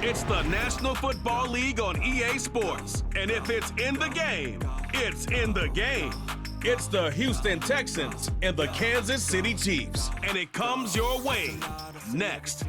It's the National Football League on EA Sports. And if it's in the game, it's in the game. It's the Houston Texans and the Kansas City Chiefs. And it comes your way next.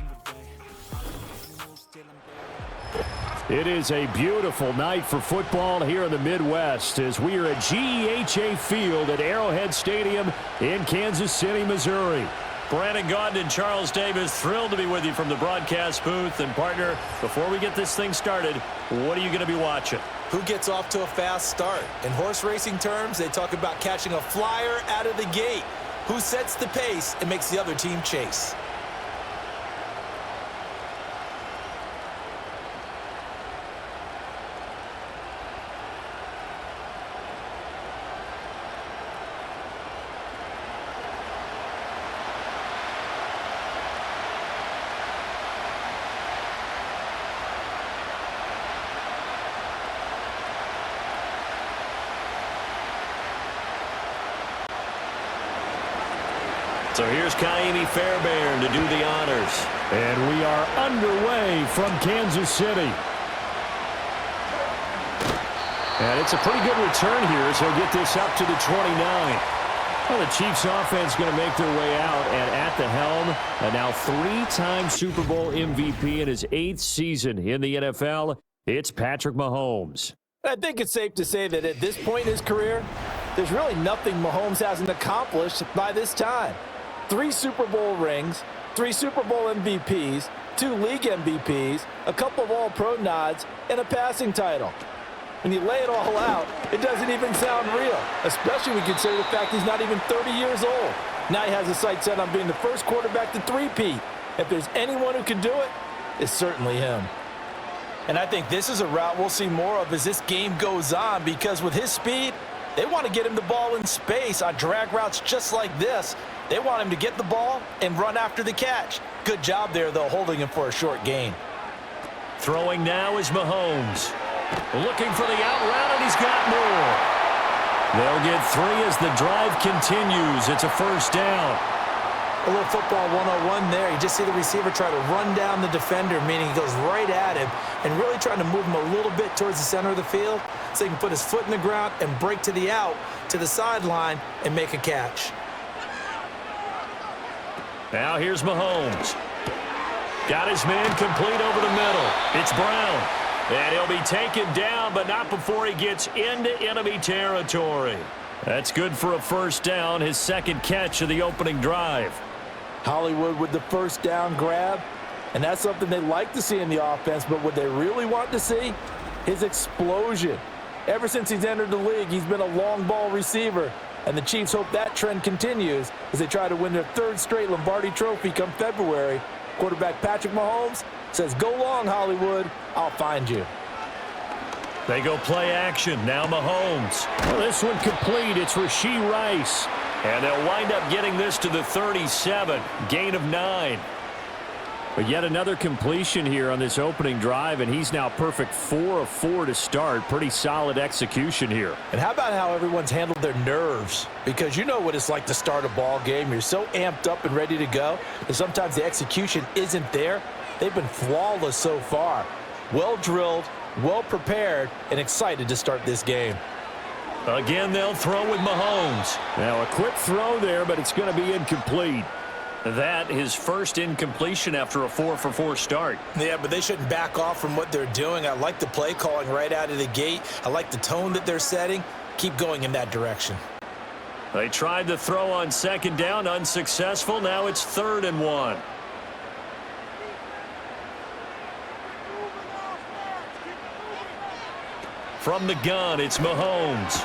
It is a beautiful night for football here in the Midwest as we are at GEHA Field at Arrowhead Stadium in Kansas City, Missouri. Brandon Gaudin and Charles Davis, thrilled to be with you from the broadcast booth. And, partner, before we get this thing started, what are you going to be watching? Who gets off to a fast start? In horse racing terms, they talk about catching a flyer out of the gate. Who sets the pace and makes the other team chase? So here's Kaimi Fairbairn to do the honors. And we are underway from Kansas City. And it's a pretty good return here as he'll get this up to the 29. Well, the Chiefs offense going to make their way out, and at the helm, a now three-time Super Bowl MVP in his 8th season in the NFL, it's Patrick Mahomes. I think it's safe to say that at this point in his career, there's really nothing Mahomes hasn't accomplished by this time. 3 Super Bowl rings, 3 Super Bowl MVPs, 2 league MVPs, a couple of All-Pro nods, and a passing title. When you lay it all out, it doesn't even sound real, especially when you consider the fact he's not even 30 years old. Now he has his sights set on being the first quarterback to three-peat. If there's anyone who can do it, it's certainly him. And I think this is a route we'll see more of as this game goes on, because with his speed, they want to get him the ball in space on drag routes just like this. They want him to get the ball and run after the catch. Good job there, though, holding him for a short gain. Throwing now is Mahomes. Looking for the out route, and he's got more. They'll get 3 as the drive continues. It's a first down. A little football 101 there. You just see the receiver try to run down the defender, meaning he goes right at him and really trying to move him a little bit towards the center of the field so he can put his foot in the ground and break to the out, to the sideline, and make a catch. Now here's Mahomes. Got his man complete over the middle. It's Brown. And he'll be taken down, but not before he gets into enemy territory. That's good for a first down, his second catch of the opening drive. Hollywood with the first down grab, and that's something they like to see in the offense, but what they really want to see, his explosion. Ever since he's entered the league, he's been a long ball receiver, and the Chiefs hope that trend continues as they try to win their 3rd straight Lombardi Trophy come February. Quarterback Patrick Mahomes says, "Go long, Hollywood. I'll find you." They go play action. Now Mahomes. Well, this one complete. It's Rashee Rice. And they'll wind up getting this to the 37. Gain of 9. But yet another completion here on this opening drive, and he's now perfect 4 of 4 to start. Pretty solid execution here. And how about how everyone's handled their nerves? Because you know what it's like to start a ball game. You're so amped up and ready to go, and sometimes the execution isn't there. They've been flawless so far. Well drilled, well prepared, and excited to start this game. Again, they'll throw with Mahomes. Now a quick throw there, but it's going to be incomplete. That his first incompletion after a 4-for-4 start. Yeah, but they shouldn't back off from what they're doing. I like the play calling right out of the gate. I like the tone that they're setting. Keep going in that direction. They tried the throw on second down, unsuccessful. Now it's 3rd and 1. From the gun, it's Mahomes.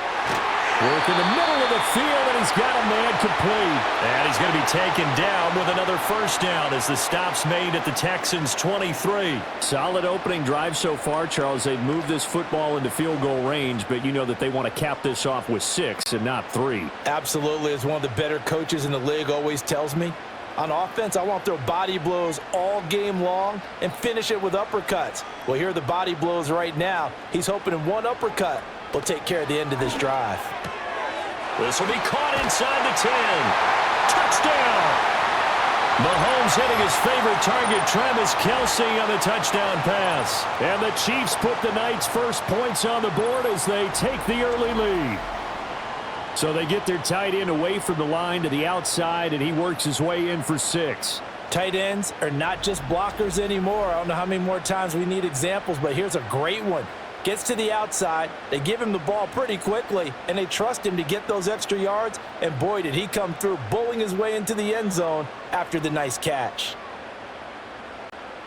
Work in the middle of the field, and he's got a man complete. And he's going to be taken down with another first down as the stop's made at the Texans' 23. Solid opening drive so far, Charles. They've moved this football into field goal range, but you know that they want to cap this off with 6 and not 3. Absolutely. As one of the better coaches in the league always tells me, on offense, I want to throw body blows all game long and finish it with uppercuts. Well, here are the body blows right now. He's hoping in one uppercut will take care of the end of this drive. This will be caught inside the 10. Touchdown! Mahomes hitting his favorite target, Travis Kelce, on the touchdown pass. And the Chiefs put the night's first points on the board as they take the early lead. So they get their tight end away from the line to the outside, and he works his way in for 6. Tight ends are not just blockers anymore. I don't know how many more times we need examples, but here's a great one. Gets to the outside, they give him the ball pretty quickly, and they trust him to get those extra yards, and boy, did he come through, bowling his way into the end zone after the nice catch.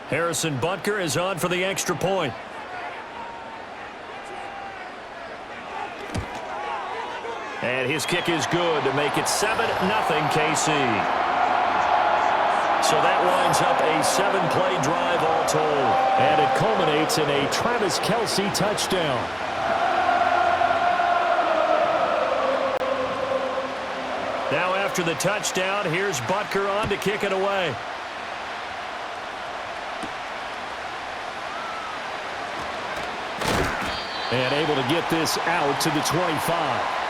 Harrison Butker is on for the extra point. And his kick is good to make it 7-0 KC. So that winds up a 7-play drive all told. And it culminates in a Travis Kelce touchdown. Now after the touchdown, here's Butker on to kick it away. And able to get this out to the 25.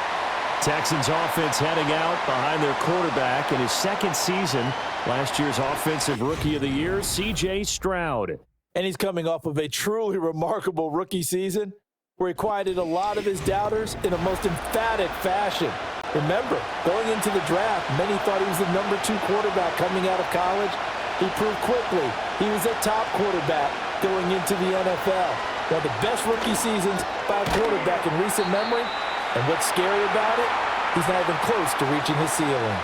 Texans offense heading out behind their quarterback in his second season. Last year's Offensive Rookie of the Year, C.J. Stroud. And he's coming off of a truly remarkable rookie season where he quieted a lot of his doubters in a most emphatic fashion. Remember, going into the draft, many thought he was the number 2 quarterback coming out of college. He proved quickly he was a top quarterback going into the NFL. One of the best rookie seasons by a quarterback in recent memory. And what's scary about it, he's not even close to reaching his ceiling.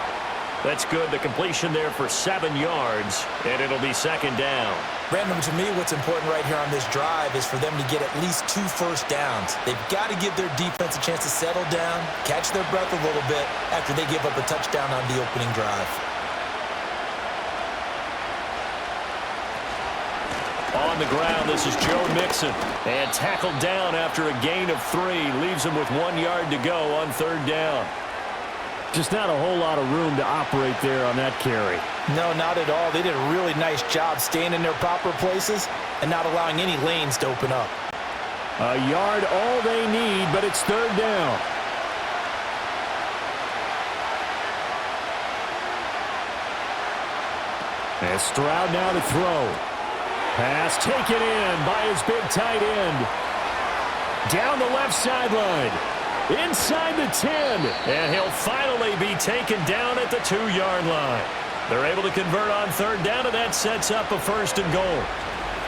That's good. The completion there for 7 yards, and it'll be second down. Brandon, to me, what's important right here on this drive is for them to get at least 2 first downs. They've got to give their defense a chance to settle down, catch their breath a little bit after they give up a touchdown on the opening drive. On the ground, this is Joe Mixon. And tackled down after a gain of 3. Leaves him with 1 yard to go on third down. Just not a whole lot of room to operate there on that carry. No, not at all. They did a really nice job staying in their proper places and not allowing any lanes to open up. A yard all they need, but it's third down. And Stroud now to throw. Pass taken in by his big tight end. Down the left sideline. Inside the 10. And he'll finally be taken down at the 2-yard line. They're able to convert on third down, and that sets up a first and goal.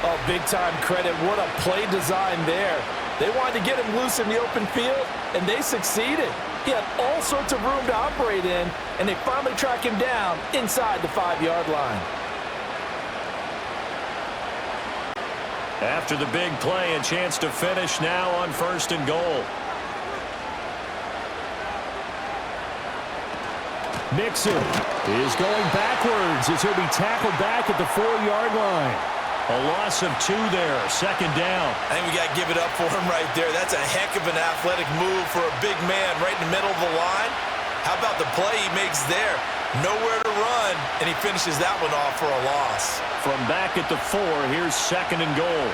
Oh, big-time credit. What a play design there. They wanted to get him loose in the open field, and they succeeded. He had all sorts of room to operate in, and they finally track him down inside the 5-yard line. After the big play, a chance to finish now on first and goal. Mixon is going backwards as he'll be tackled back at the 4-yard line. A loss of 2 there, second down. I think we got to give it up for him right there. That's a heck of an athletic move for a big man right in the middle of the line. How about the play he makes there? Nowhere to run, and he finishes that one off for a loss. From back at the 4, here's second and goal.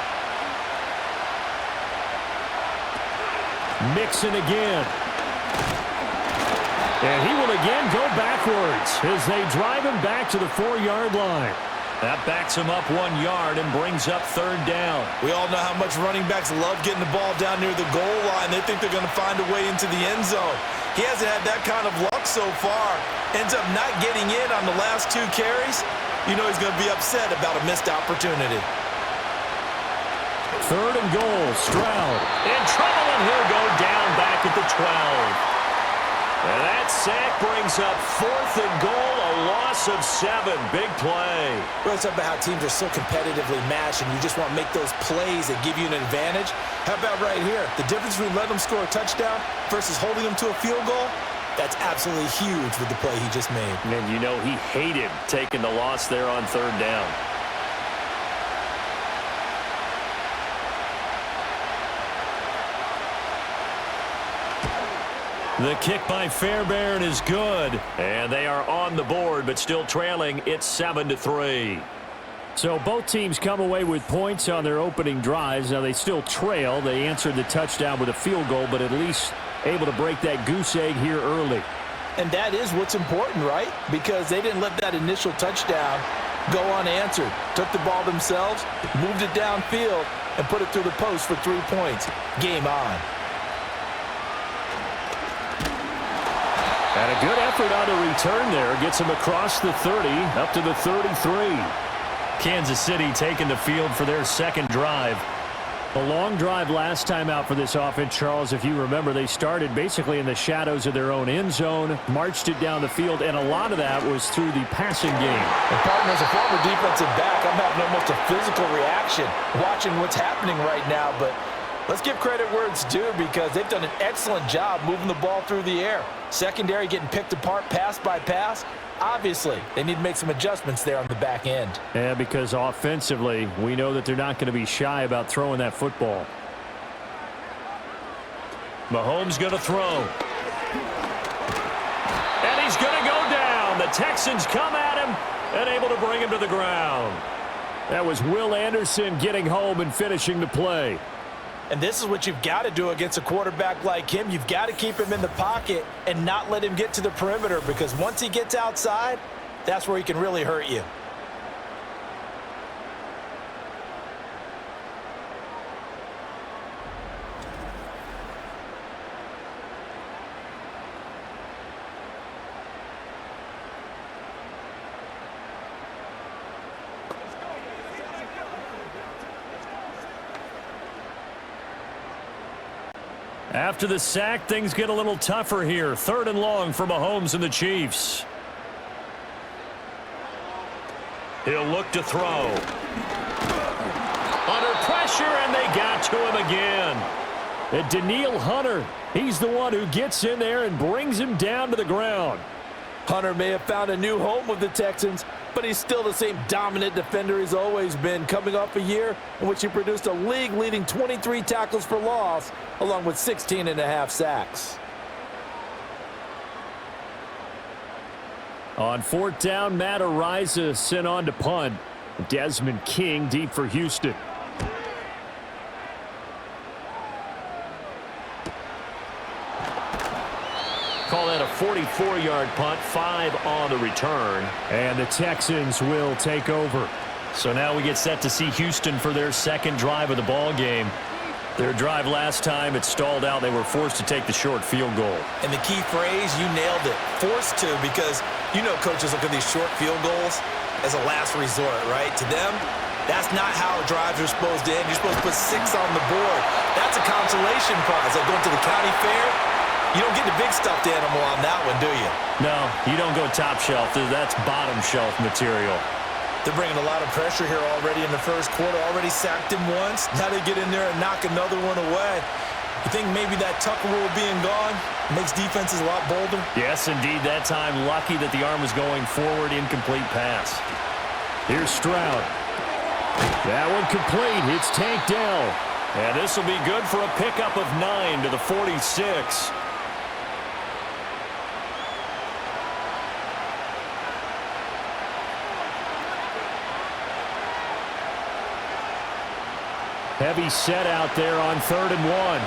Mixon again. And he will again go backwards as they drive him back to the 4-yard line. That backs him up 1 yard and brings up third down. We all know how much running backs love getting the ball down near the goal line. They think they're going to find a way into the end zone. He hasn't had that kind of luck so far. Ends up not getting in on the last 2 carries. You know he's going to be upset about a missed opportunity. Third and goal, Stroud. In trouble, and he'll go down back at the 12. And that sack brings up fourth and goal, a loss of 7. Big play. Well, it's about how teams are so competitively matched, and you just want to make those plays that give you an advantage. How about right here? The difference between letting them score a touchdown versus holding them to a field goal, that's absolutely huge with the play he just made. And you know he hated taking the loss there on third down. The kick by Fairbairn is good. And they are on the board, but still trailing. It's 7-3. So both teams come away with points on their opening drives. Now they still trail. They answered the touchdown with a field goal, but at least able to break that goose egg here early. And that is what's important, right? Because they didn't let that initial touchdown go unanswered. Took the ball themselves, moved it downfield, and put it through the post for 3 points. Game on. And a good effort on the return there. Gets him across the 30, up to the 33. Kansas City taking the field for their second drive. A long drive last time out for this offense, Charles. If you remember, they started basically in the shadows of their own end zone, marched it down the field, and a lot of that was through the passing game. And partner, as a former defensive back, I'm having almost a physical reaction watching what's happening right now. But let's give credit where it's due because they've done an excellent job moving the ball through the air. Secondary getting picked apart pass by pass. Obviously, they need to make some adjustments there on the back end. Yeah, because offensively, we know that they're not going to be shy about throwing that football. Mahomes going to throw. And he's going to go down. The Texans come at him and able to bring him to the ground. That was Will Anderson getting home and finishing the play. And this is what you've got to do against a quarterback like him. You've got to keep him in the pocket and not let him get to the perimeter because once he gets outside, that's where he can really hurt you. After the sack, things get a little tougher here. 3rd and long for Mahomes and the Chiefs. He'll look to throw. Under pressure, and they got to him again. And Danielle Hunter, he's the one who gets in there and brings him down to the ground. Hunter may have found a new home with the Texans, but he's still the same dominant defender he's always been, coming off a year in which he produced a league-leading 23 tackles for loss, along with 16.5 sacks. On 4th down, Matt Araiza sent on to punt. Desmond King deep for Houston. Call that a 44-yard punt, 5 on the return. And the Texans will take over. So now we get set to see Houston for their second drive of the ball game. Their drive last time, it stalled out. They were forced to take the short field goal. And the key phrase, you nailed it, forced to, because you know coaches look at these short field goals as a last resort, right? To them, that's not how drives are supposed to end. You're supposed to put 6 on the board. That's a consolation prize. Like going to the county fair, you don't get the big stuffed animal on that one, do you? No, you don't go top shelf. That's bottom shelf material. They're bringing a lot of pressure here already in the first quarter. Already sacked him once. Now they get in there and knock another one away. You think maybe that Tucker rule being gone makes defenses a lot bolder? Yes, indeed. That time, lucky that the arm was going forward. Incomplete pass. Here's Stroud. That one complete. It's tanked down. And this will be good for a pickup of 9 to the 46. Heavy set out there on 3rd and 1.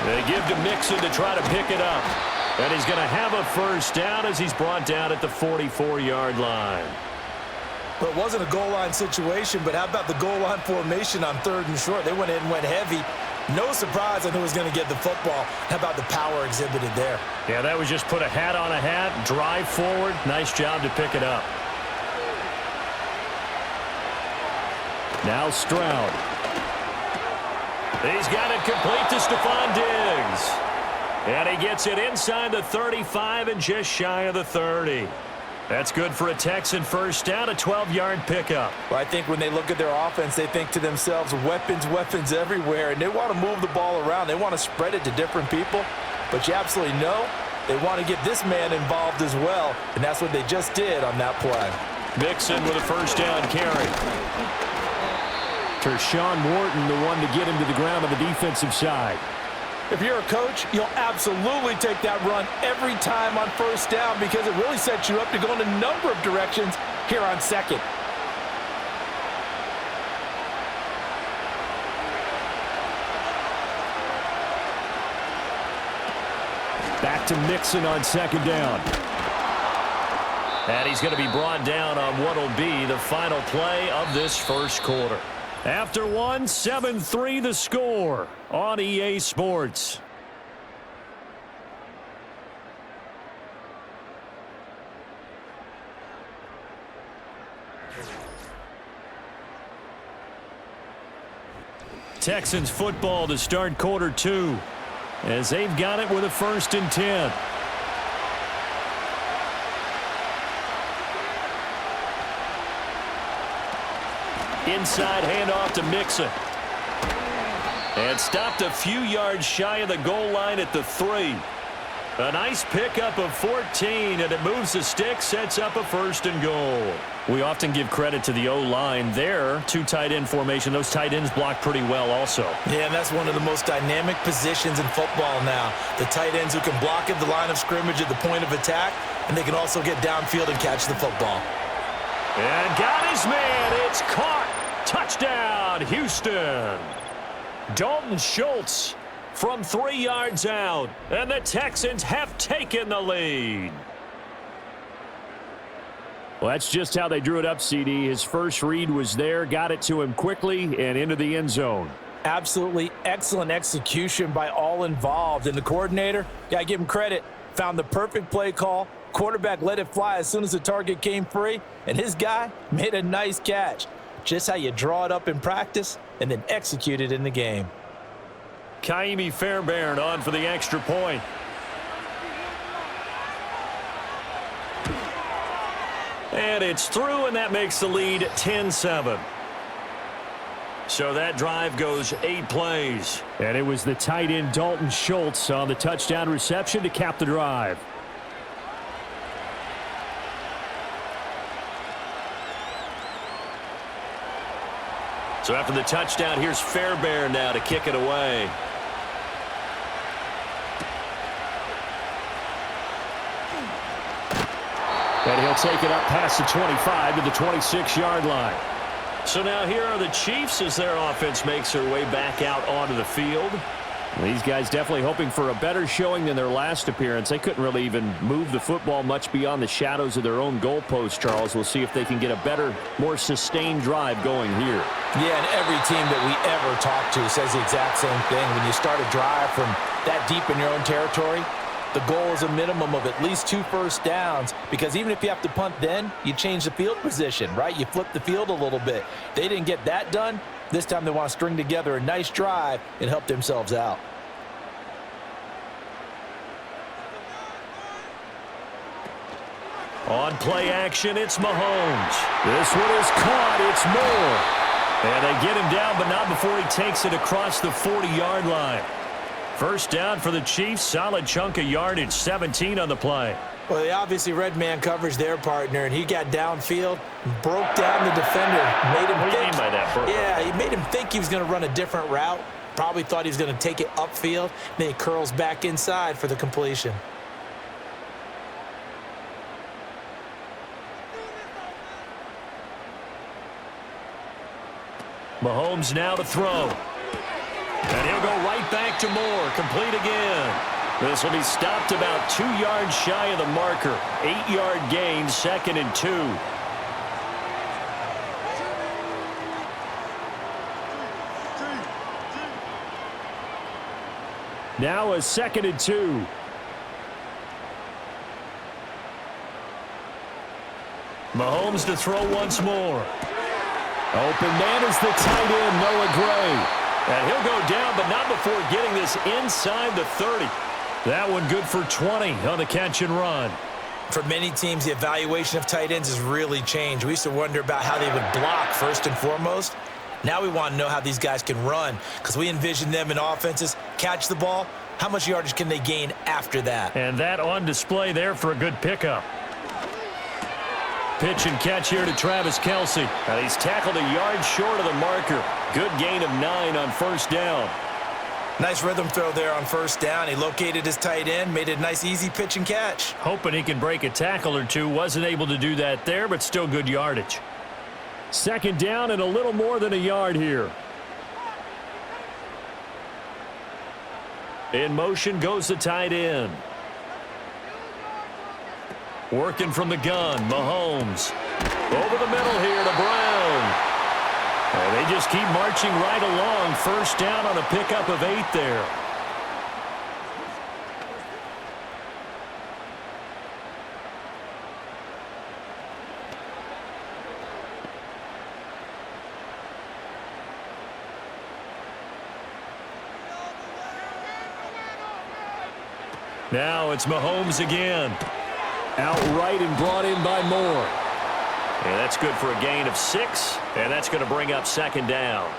They give to Mixon to try to pick it up. And he's going to have a first down as he's brought down at the 44-yard line. Well, it wasn't a goal line situation, but how about the goal line formation on 3rd and short? They went in and went heavy. No surprise on who was going to get the football. How about the power exhibited there? Yeah, that was just put a hat on a hat, drive forward. Nice job to pick it up. Now Stroud. He's got it complete to Stephon Diggs. And he gets it inside the 35 and just shy of the 30. That's good for a Texan first down, a 12-yard pickup. Well, I think when they look at their offense, they think to themselves, weapons, weapons everywhere, and they want to move the ball around. They want to spread it to different people, but you absolutely know they want to get this man involved as well, and that's what they just did on that play. Mixon with a first down carry. Tershawn Wharton, the one to get him to the ground on the defensive side. If you're a coach, you'll absolutely take that run every time on first down because it really sets you up to go in a number of directions here on second. back to Mixon on second down. And he's going to be brought down on what will be the final play of this first quarter. After one, 7-3 the score on EA Sports. Texans football to start quarter two, as they've got it with a 1st and 10. Inside handoff to Mixon. And stopped a few yards shy of the goal line at the 3. A nice pickup of 14, and it moves the stick, sets up a 1st and goal. We often give credit to the O-line there. 2 tight end formation. Those tight ends block pretty well also. Yeah, and that's one of the most dynamic positions in football now. The tight ends who can block at the line of scrimmage at the point of attack, and they can also get downfield and catch the football. And got his man. It's caught. Touchdown, Houston. Dalton Schultz from 3 yards out, and the Texans have taken the lead. Well, that's just how they drew it up, CD. His first read was there, got it to him quickly, and into the end zone. Absolutely excellent execution by all involved. And the coordinator, got to give him credit, found the perfect play call. Quarterback let it fly as soon as the target came free, and his guy made a nice catch. Just how you draw it up in practice and then execute it in the game. Kaimi Fairbairn on for the extra point. And it's through, and that makes the lead 10-7. So that drive goes 8 plays. And it was the tight end Dalton Schultz on the touchdown reception to cap the drive. So after the touchdown, here's Fairbairn now to kick it away. And he'll take it up past the 25 to the 26-yard line. So now here are the Chiefs as their offense makes their way back out onto the field. These guys definitely hoping for a better showing than their last appearance. They couldn't really even move the football much beyond the shadows of their own goalpost, Charles. We'll see if they can get a better, more sustained drive going here. Yeah, and every team that we ever talk to says the exact same thing. When you start a drive from that deep in your own territory, the goal is a minimum of at least 2 first downs, because even if you have to punt then, you change the field position, right? You flip the field a little bit. They didn't get that done. This time they want to string together a nice drive and help themselves out. On play action, it's Mahomes. This one is caught. It's Moore. And they get him down, but not before he takes it across the 40-yard line. First down for the Chiefs. Solid chunk of yardage, 17 on the play. Well, they obviously read man coverage their partner, and he got downfield, broke down the defender, made him What do you mean by that? Yeah, he made him think he was going to run a different route. Probably thought he was going to take it upfield. Then he curls back inside for the completion. Mahomes now to throw. And he'll go right back to Moore. Complete again. This will be stopped about 2 yards shy of the marker. 8-yard gain, 2nd and 2. Now a 2nd and 2. Mahomes to throw once more. Open man is the tight end, Noah Gray. And he'll go down, but not before getting this inside the 30. That one good for 20 on the catch and run. For many teams, the evaluation of tight ends has really changed. We used to wonder about how they would block first and foremost. Now we want to know how these guys can run, because we envision them in offenses, catch the ball. How much yardage can they gain after that? And that on display there for a good pickup. Pitch and catch here to Travis Kelce. And he's tackled a yard short of the marker. Good gain of 9 on first down. Nice rhythm throw there on first down. He located his tight end, made it a nice easy pitch and catch. Hoping he can break a tackle or two. Wasn't able to do that there, but still good yardage. 2nd down and a little more than a yard here. In motion goes the tight end. Working from the gun, Mahomes. Over the middle here to Brown. And they just keep marching right along. First down on a pickup of 8 there. Now it's Mahomes again. Outright and brought in by Moore. And that's good for a gain of 6, and that's going to bring up second down.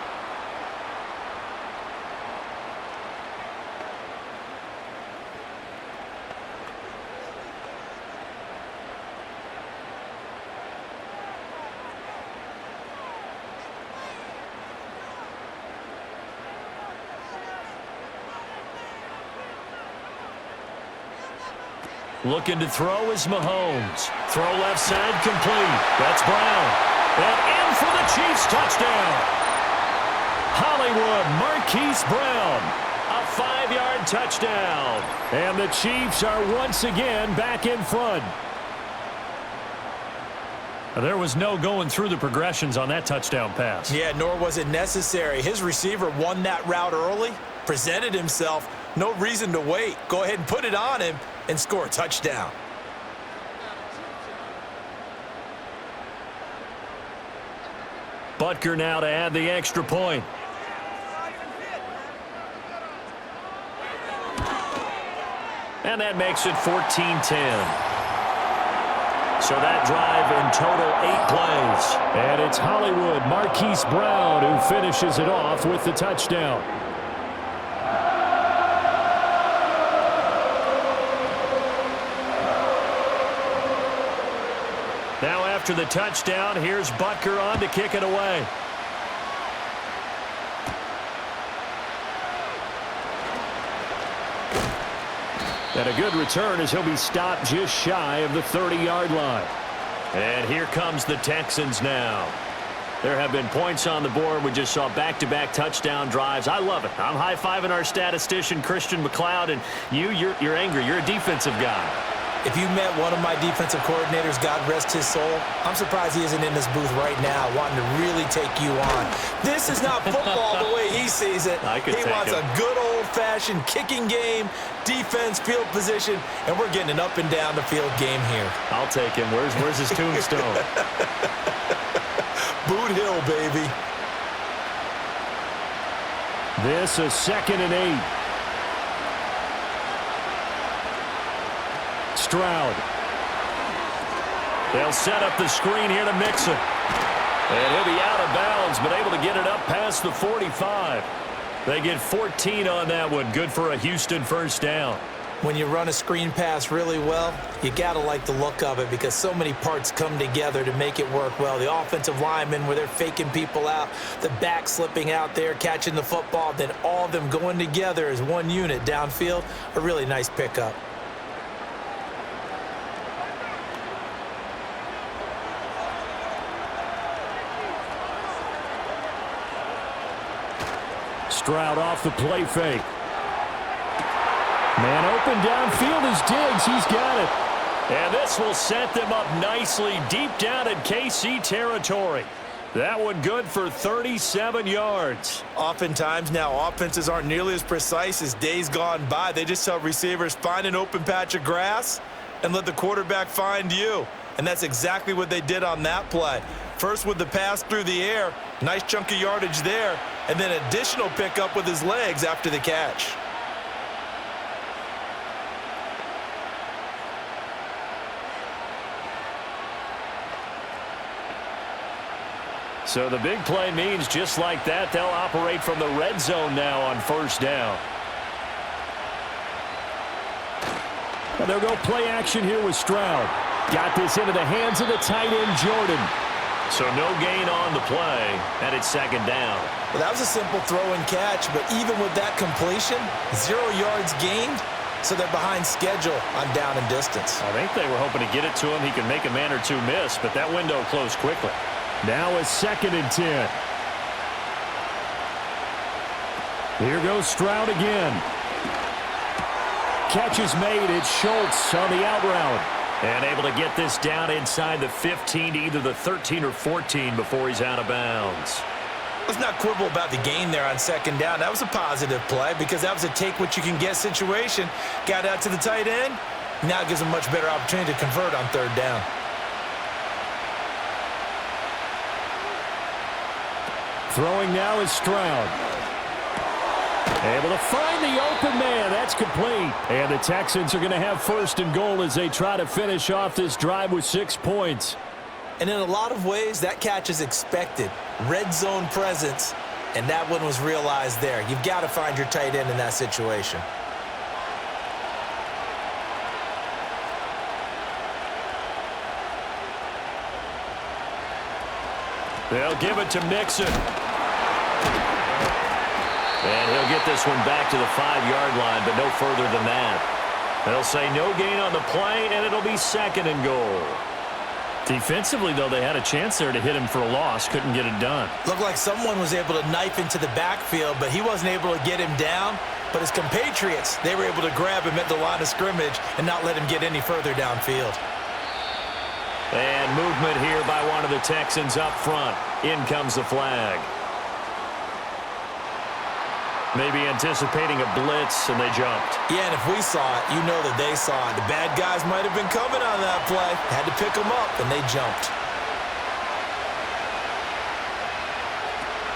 Looking to throw is Mahomes. Throw left side complete. That's Brown. And in for the Chiefs touchdown. Hollywood Marquise Brown. A 5-yard touchdown. And the Chiefs are once again back in front. There was no going through the progressions on that touchdown pass. Yeah, nor was it necessary. His receiver won that route early, presented himself. No reason to wait. Go ahead and put it on him and score a touchdown. Butker now to add the extra point. And that makes it 14-10. So that drive in total 8 plays. And it's Hollywood Marquise Brown who finishes it off with the touchdown. Now after the touchdown, here's Butker on to kick it away. And a good return as he'll be stopped just shy of the 30-yard line. And here comes the Texans now. There have been points on the board. We just saw back-to-back touchdown drives. I love it. I'm high-fiving our statistician, Christian McCaffrey, and you're angry. You're a defensive guy. If you met one of my defensive coordinators, God rest his soul, I'm surprised he isn't in this booth right now wanting to really take you on. This is not football the way he sees it. He wants a good old-fashioned kicking game, defense, field position, and we're getting an up-and-down-the-field game here. I'll take him. Where's his tombstone? Boot Hill, baby. This is 2nd and 8. Stroud. They'll set up the screen here to Mixon. And he'll be out of bounds, but able to get it up past the 45. They get 14 on that one. Good for a Houston first down. When you run a screen pass really well, you got to like the look of it because so many parts come together to make it work well. The offensive linemen, where they're faking people out, the back slipping out there, catching the football, then all of them going together as one unit downfield, a really nice pickup. Stroud off the play fake. Man open downfield is Diggs. He's got it. And this will set them up nicely deep down in KC territory. That one good for 37 yards. Oftentimes now offenses aren't nearly as precise as days gone by. They just tell receivers, find an open patch of grass and let the quarterback find you. And that's exactly what they did on that play. First with the pass through the air, nice chunk of yardage there, and then additional pickup with his legs after the catch. So the big play means just like that, they'll operate from the red zone now on first down. And they'll go play action here with Stroud. Got this into the hands of the tight end, Jordan. So no gain on the play, and it's second down. Well, that was a simple throw and catch, but even with that completion, 0 yards gained, so they're behind schedule on down and distance. I think they were hoping to get it to him. He could make a man or two miss, but that window closed quickly. Now it's 2nd and 10. Here goes Stroud again. Catch is made. It's Schultz on the out route. And able to get this down inside the 15 to either the 13 or 14 before he's out of bounds. Let's not quibble about the gain there on second down. That was a positive play because that was a take-what-you-can-get situation. Got out to the tight end. Now gives him a much better opportunity to convert on third down. Throwing now is Stroud. Able to find the open man. That's complete. And the Texans are going to have first and goal as they try to finish off this drive with 6 points. And in a lot of ways, that catch is expected. Red zone presence, and that one was realized there. You've got to find your tight end in that situation. They'll give it to Mixon. And he'll get this one back to the 5-yard line, but no further than that. They'll say no gain on the play, and it'll be second and goal. Defensively, though, they had a chance there to hit him for a loss. Couldn't get it done. Looked like someone was able to knife into the backfield, but he wasn't able to get him down. But his compatriots, they were able to grab him at the line of scrimmage and not let him get any further downfield. And movement here by one of the Texans up front. In comes the flag. Maybe anticipating a blitz, and they jumped. Yeah, and if we saw it, you know that they saw it. The bad guys might have been coming on that play. Had to pick them up, and they jumped.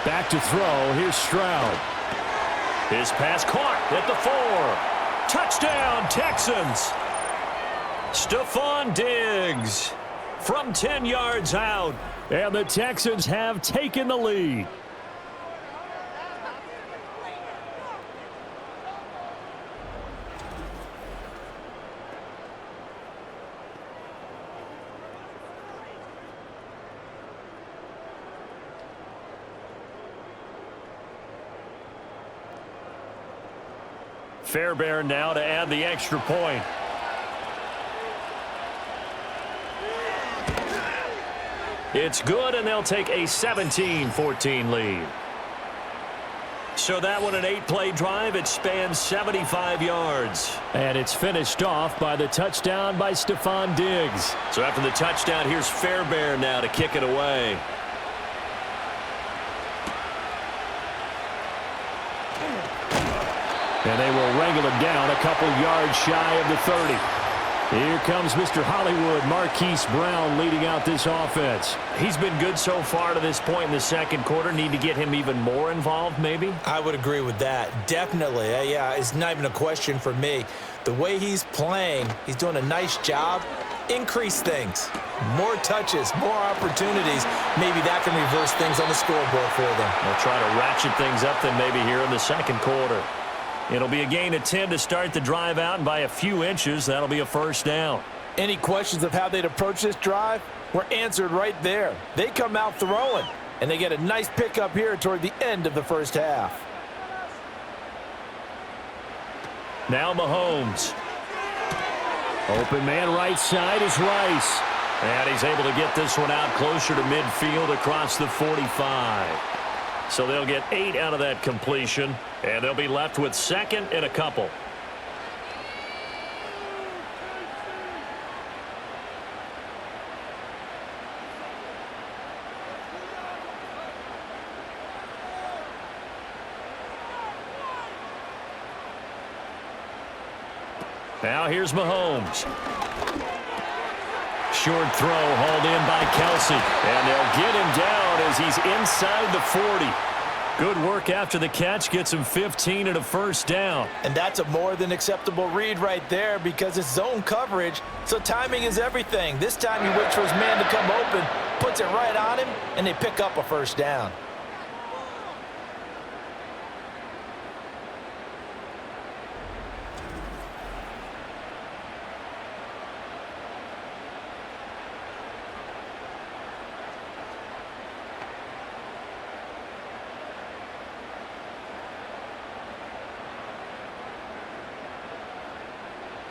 Back to throw. Here's Stroud. His pass caught at the 4. Touchdown, Texans. Stephon Diggs from 10 yards out. And the Texans have taken the lead. Fairbairn now to add the extra point. It's good, and they'll take a 17-14 lead. So that one, an 8-play drive. It spans 75 yards. And it's finished off by the touchdown by Stephon Diggs. So after the touchdown, here's Fairbairn now to kick it away. And they will wrangle it down a couple yards shy of the 30. Here comes Mr. Hollywood, Marquise Brown, leading out this offense. He's been good so far to this point in the second quarter. Need to get him even more involved, maybe? I would agree with that. Definitely. Yeah, it's not even a question for me. The way he's playing, he's doing a nice job. Increase things. More touches, more opportunities. Maybe that can reverse things on the scoreboard for them. They'll try to ratchet things up then maybe here in the second quarter. It'll be a gain of 10 to start the drive out, and by a few inches, that'll be a first down. Any questions of how they'd approach this drive were answered right there. They come out throwing, and they get a nice pickup here toward the end of the first half. Now Mahomes. Open man right side is Rice. And he's able to get this one out closer to midfield across the 45. So they'll get 8 out of that completion, and they'll be left with second and a couple. Now here's Mahomes. Short throw hauled in by Kelsey. And they'll get him down as he's inside the 40. Good work after the catch. Gets him 15 and a first down. And that's a more than acceptable read right there because it's zone coverage, so timing is everything. This time he waits for his man to come open, puts it right on him, and they pick up a first down.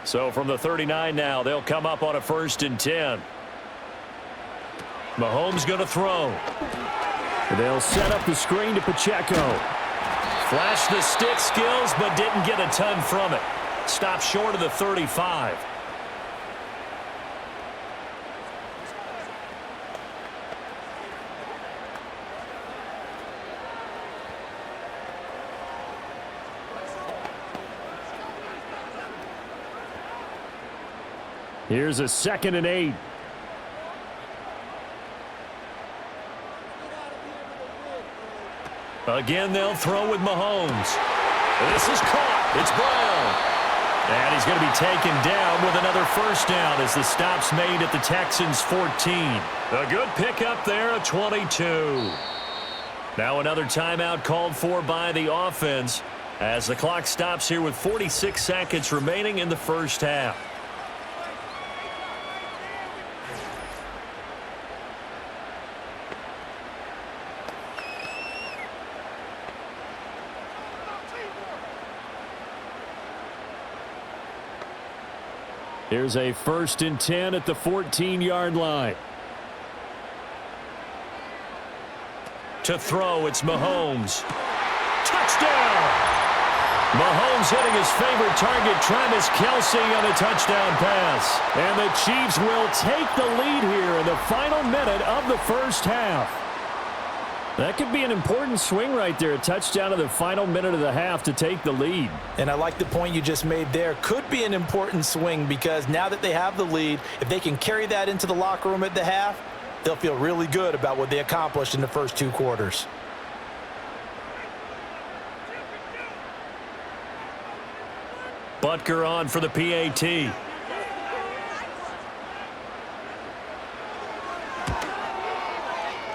So from the 39 now, they'll come up on a 1st and 10. Mahomes going to throw. They'll set up the screen to Pacheco. Flashed the stick skills, but didn't get a ton from it. Stopped short of the 35. Here's a 2nd and 8. Again, they'll throw with Mahomes. This is caught. It's Brown. And he's going to be taken down with another first down as the stop's made at the Texans' 14. A good pickup there at 22. Now another timeout called for by the offense as the clock stops here with 46 seconds remaining in the first half. Here's a 1st and 10 at the 14-yard line. To throw, it's Mahomes. Touchdown! Mahomes hitting his favorite target, Travis Kelce, on a touchdown pass. And the Chiefs will take the lead here in the final minute of the first half. That could be an important swing right there. A touchdown in the final minute of the half to take the lead. And I like the point you just made there. Could be an important swing because now that they have the lead, if they can carry that into the locker room at the half, they'll feel really good about what they accomplished in the first 2 quarters. Butker on for the PAT.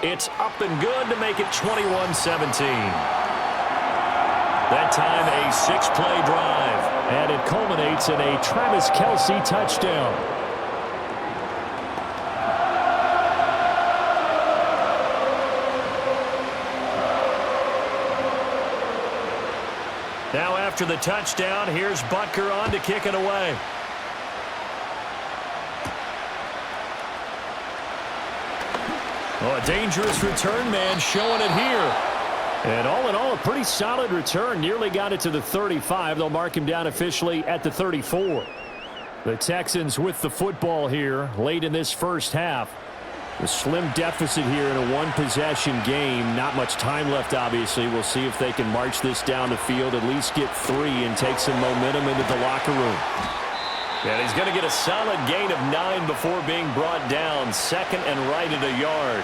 It's up and good to make it 21-17. That time a 6-play drive. And it culminates in a Travis Kelce touchdown. Now after the touchdown, here's Butker on to kick it away. Oh, a dangerous return man showing it here. And all in all, a pretty solid return. Nearly got it to the 35. They'll mark him down officially at the 34. The Texans with the football here late in this first half. A slim deficit here in a one-possession game. Not much time left, obviously. We'll see if they can march this down the field, at least get 3 and take some momentum into the locker room. And he's going to get a solid gain of 9 before being brought down. 2nd and right at a yard.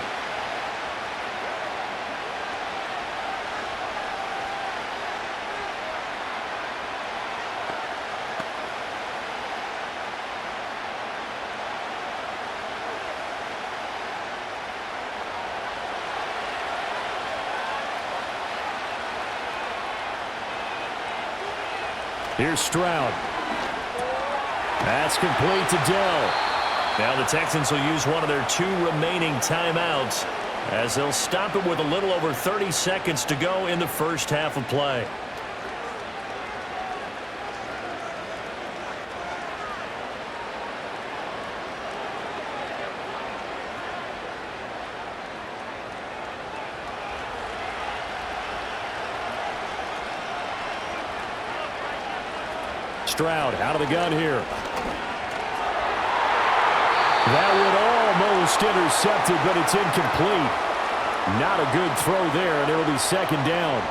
Here's Stroud. That's complete to Dell. Now the Texans will use one of their 2 remaining timeouts as they'll stop it with a little over 30 seconds to go in the first half of play. Stroud out of the gun here. That would almost intercepted, but it's incomplete. Not a good throw there, and it'll be 2nd down.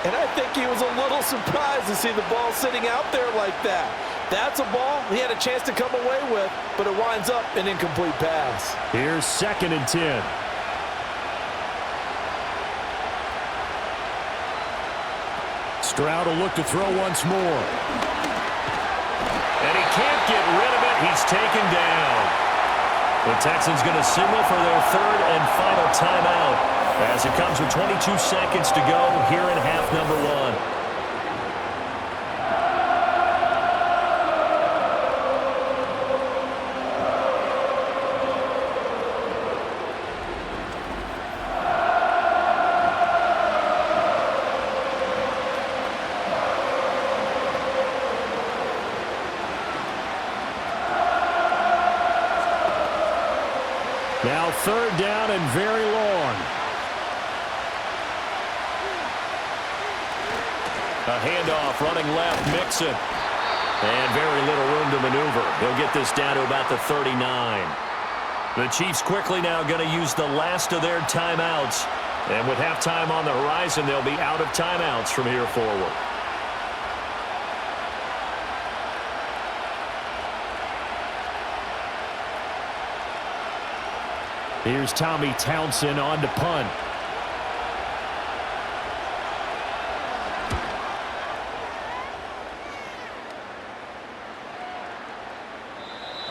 And I think he was a little surprised to see the ball sitting out there like that. That's a ball he had a chance to come away with, but it winds up an incomplete pass. Here's 2nd and 10. Stroud will look to throw once more. And he can't get rid of it. He's taken down. The Texans going to signal for their 3rd and final timeout as it comes with 22 seconds to go here in half number 1. Now 3rd down and very long. A handoff running left, Mixon. And very little room to maneuver. He'll get this down to about the 39. The Chiefs quickly now going to use the last of their timeouts. And with halftime on the horizon, they'll be out of timeouts from here forward. Here's Tommy Townsend on to punt.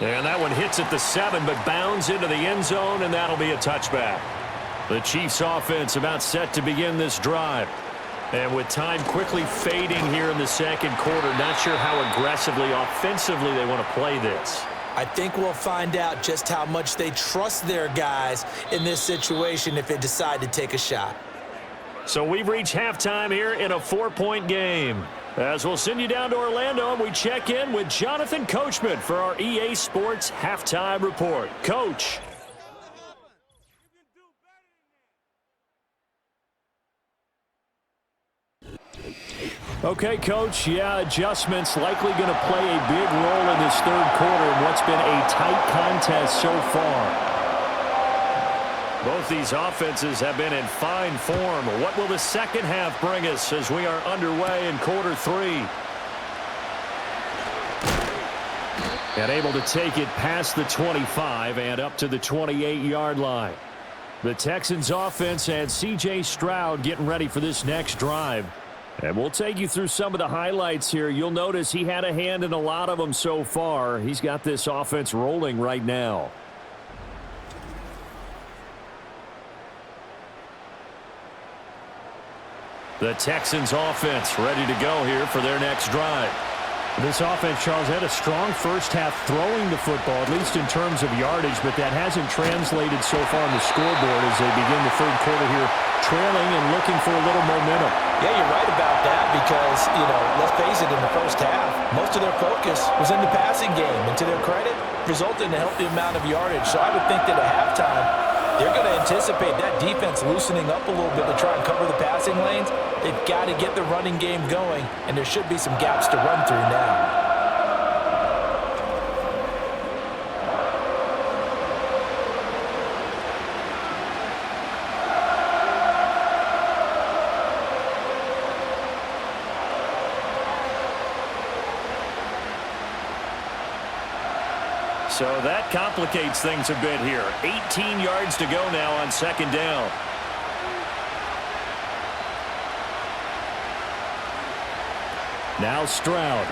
And that one hits at the 7, but bounds into the end zone, and that'll be a touchback. The Chiefs offense about set to begin this drive. And with time quickly fading here in the second quarter, not sure how aggressively, offensively they want to play this. I think we'll find out just how much they trust their guys in this situation if they decide to take a shot. So we've reached halftime here in a 4-point game. As we'll send you down to Orlando, and we check in with Jonathan Coachman for our EA Sports Halftime Report. Coach. Okay, Coach, adjustments likely going to play a big role in this third quarter in what's been a tight contest so far. Both these offenses have been in fine form. What will the second half bring us as we are underway in quarter 3? And able to take it past the 25 and up to the 28-yard line. The Texans offense and C.J. Stroud getting ready for this next drive. And we'll take you through some of the highlights here. You'll notice he had a hand in a lot of them so far. He's got this offense rolling right now. The Texans offense ready to go here for their next drive. This offense, Charles, had a strong first half throwing the football, at least in terms of yardage, but that hasn't translated so far on the scoreboard as they begin the third quarter here, trailing and looking for a little momentum. Yeah, you're right about that because, let's face it, in the first half, most of their focus was in the passing game. And to their credit, resulted in a healthy amount of yardage. So I would think that at halftime, they're going to anticipate that defense loosening up a little bit to try and cover the passing lanes. They've got to get the running game going, and there should be some gaps to run through now. So that complicates things a bit here. 18 yards to go now on second down. Now Stroud.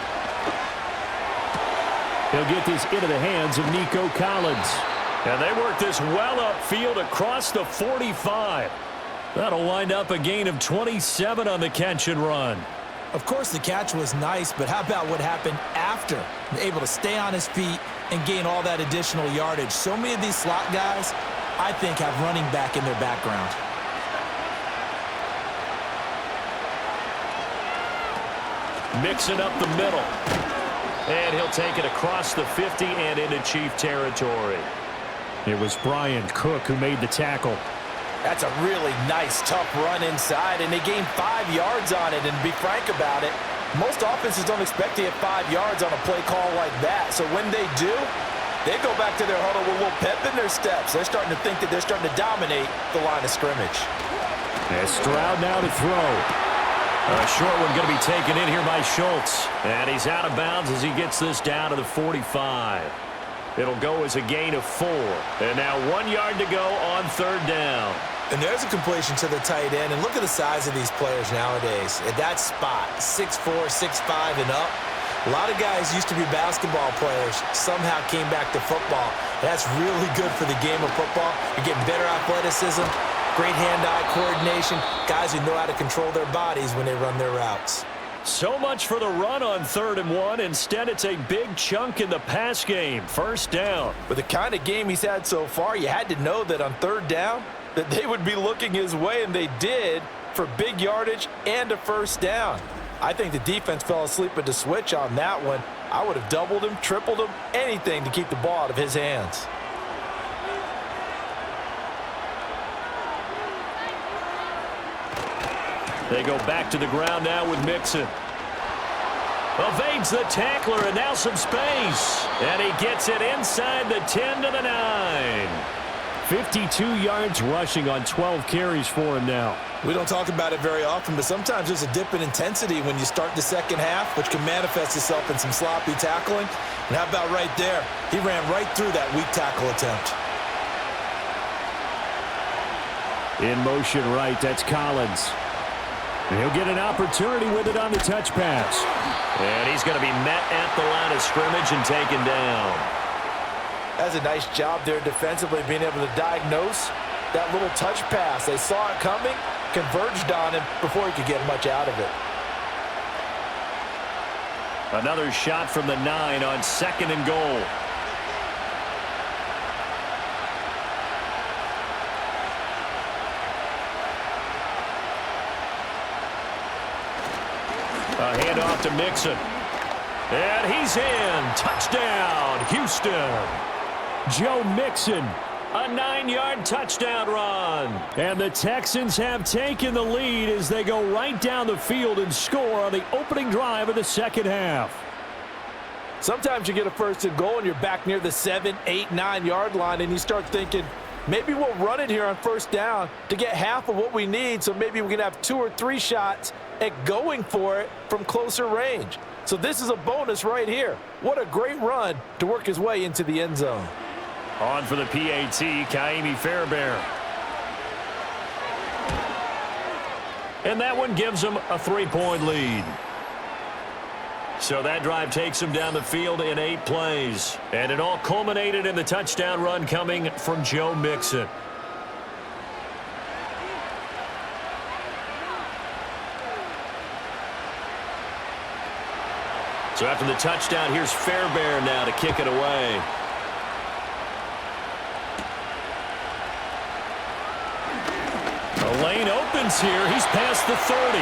He'll get this into the hands of Nico Collins. And they work this well upfield across the 45. That'll wind up a gain of 27 on the catch and run. Of course, the catch was nice, but how about what happened after? Able to stay on his feet and gain all that additional yardage. So many of these slot guys, I think, have running back in their background. Mixing up the middle. And he'll take it across the 50 and into Chief territory. It was Brian Cook who made the tackle. That's a really nice, tough run inside, and they gained 5 yards on it. And to be frank about it, most offenses don't expect to get 5 yards on a play call like that. So when they do, they go back to their huddle with a little pep in their steps. They're starting to think that they're starting to dominate the line of scrimmage. And Stroud now to throw. A short one going to be taken in here by Schultz. And he's out of bounds as he gets this down to the 45. It'll go as a gain of 4. And now 1 yard to go on third down. And there's a completion to the tight end. And look at the size of these players nowadays. At that spot, 6'4", 6'5", and up. A lot of guys used to be basketball players, somehow came back to football. That's really good for the game of football. You're getting better athleticism, great hand-eye coordination, guys who know how to control their bodies when they run their routes. So much for the run on 3rd and 1. Instead, it's a big chunk in the pass game. First down. With the kind of game he's had so far, you had to know that on 3rd down, that they would be looking his way, and they did, for big yardage and a first down. I think the defense fell asleep at the switch on that one. I would have doubled him, tripled him, anything to keep the ball out of his hands. They go back to the ground now with Mixon. Evades the tackler, and now some space. And he gets it inside the 10 to the 9. 52 yards rushing on 12 carries for him now. We don't talk about it very often, but sometimes there's a dip in intensity when you start the second half, which can manifest itself in some sloppy tackling. And how about right there? He ran right through that weak tackle attempt. In motion right, that's Collins. And he'll get an opportunity with it on the touch pass. And he's going to be met at the line of scrimmage and taken down. That's a nice job there defensively, being able to diagnose that little touch pass. They saw it coming, converged on him before he could get much out of it. Another shot from the 9 on 2nd and goal. A handoff to Mixon. And he's in. Touchdown, Houston. Joe Mixon. A 9-yard touchdown run. And the Texans have taken the lead as they go right down the field and score on the opening drive of the second half. Sometimes you get a 1st and goal and you're back near the 7, 8, 9-yard line and you start thinking, maybe we'll run it here on 1st down to get half of what we need, so maybe we can have 2 or 3 shots at going for it from closer range. So this is a bonus right here. What a great run to work his way into the end zone. On for the PAT, Kaimi Fairbairn. And that one gives them a 3-point lead. So that drive takes them down the field in 8 plays. And it all culminated in the touchdown run coming from Joe Mixon. So after the touchdown, here's Fairbairn now to kick it away. The lane opens here. He's past the 30.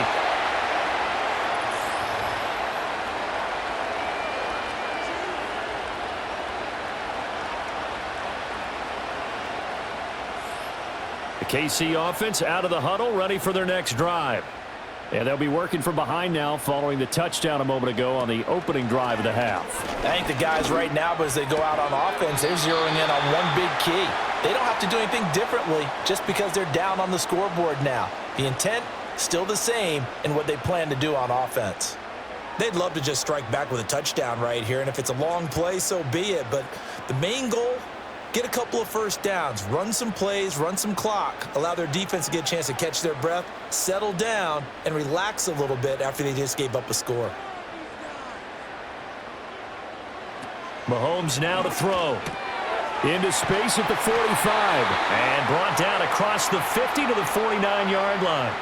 The KC offense out of the huddle, ready for their next drive. And they'll be working from behind now following the touchdown a moment ago on the opening drive of the half. I think the guys right now, but as they go out on offense, they're zeroing in on one big key. They don't have to do anything differently just because they're down on the scoreboard now. The intent, still the same in what they plan to do on offense. They'd love to just strike back with a touchdown right here, and if it's a long play, so be it. But the main goal, get a couple of 1st downs, run some plays, run some clock, allow their defense to get a chance to catch their breath, settle down, and relax a little bit after they just gave up a score. Mahomes now to throw. Into space at the 45. And brought down across the 50 to the 49-yard line.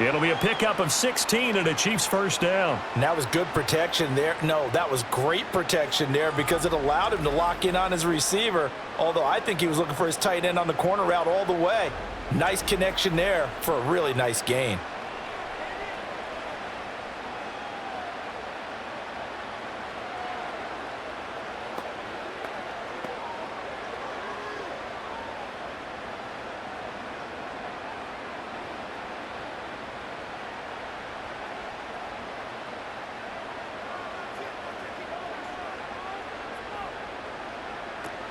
It'll be a pickup of 16 and a Chiefs 1st down. And that was good protection there. No, that was great protection there because it allowed him to lock in on his receiver, although I think he was looking for his tight end on the corner route all the way. Nice connection there for a really nice gain.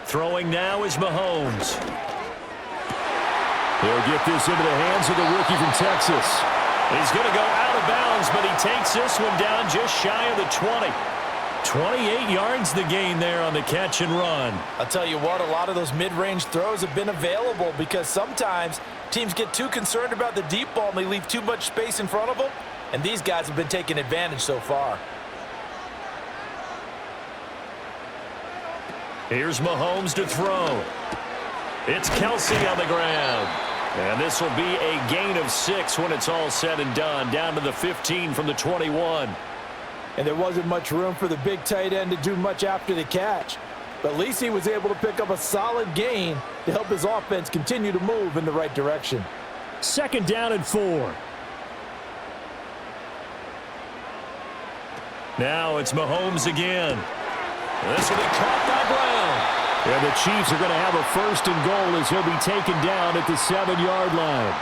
Throwing now is Mahomes. He'll get this into the hands of the rookie from Texas. He's going to go out of bounds, but he takes this one down just shy of the 20. 28 yards the gain there on the catch and run. I'll tell you what, a lot of those mid-range throws have been available because sometimes teams get too concerned about the deep ball and they leave too much space in front of them, and these guys have been taking advantage so far. Here's Mahomes to throw. It's Kelsey on the ground. And this will be a gain of 6 when it's all said and done, down to the 15 from the 21. And there wasn't much room for the big tight end to do much after the catch. But at least he was able to pick up a solid gain to help his offense continue to move in the right direction. 2nd down and 4. Now it's Mahomes again. This will be caught by Brown. And the Chiefs are going to have a 1st and goal as he'll be taken down at the 7-yard line.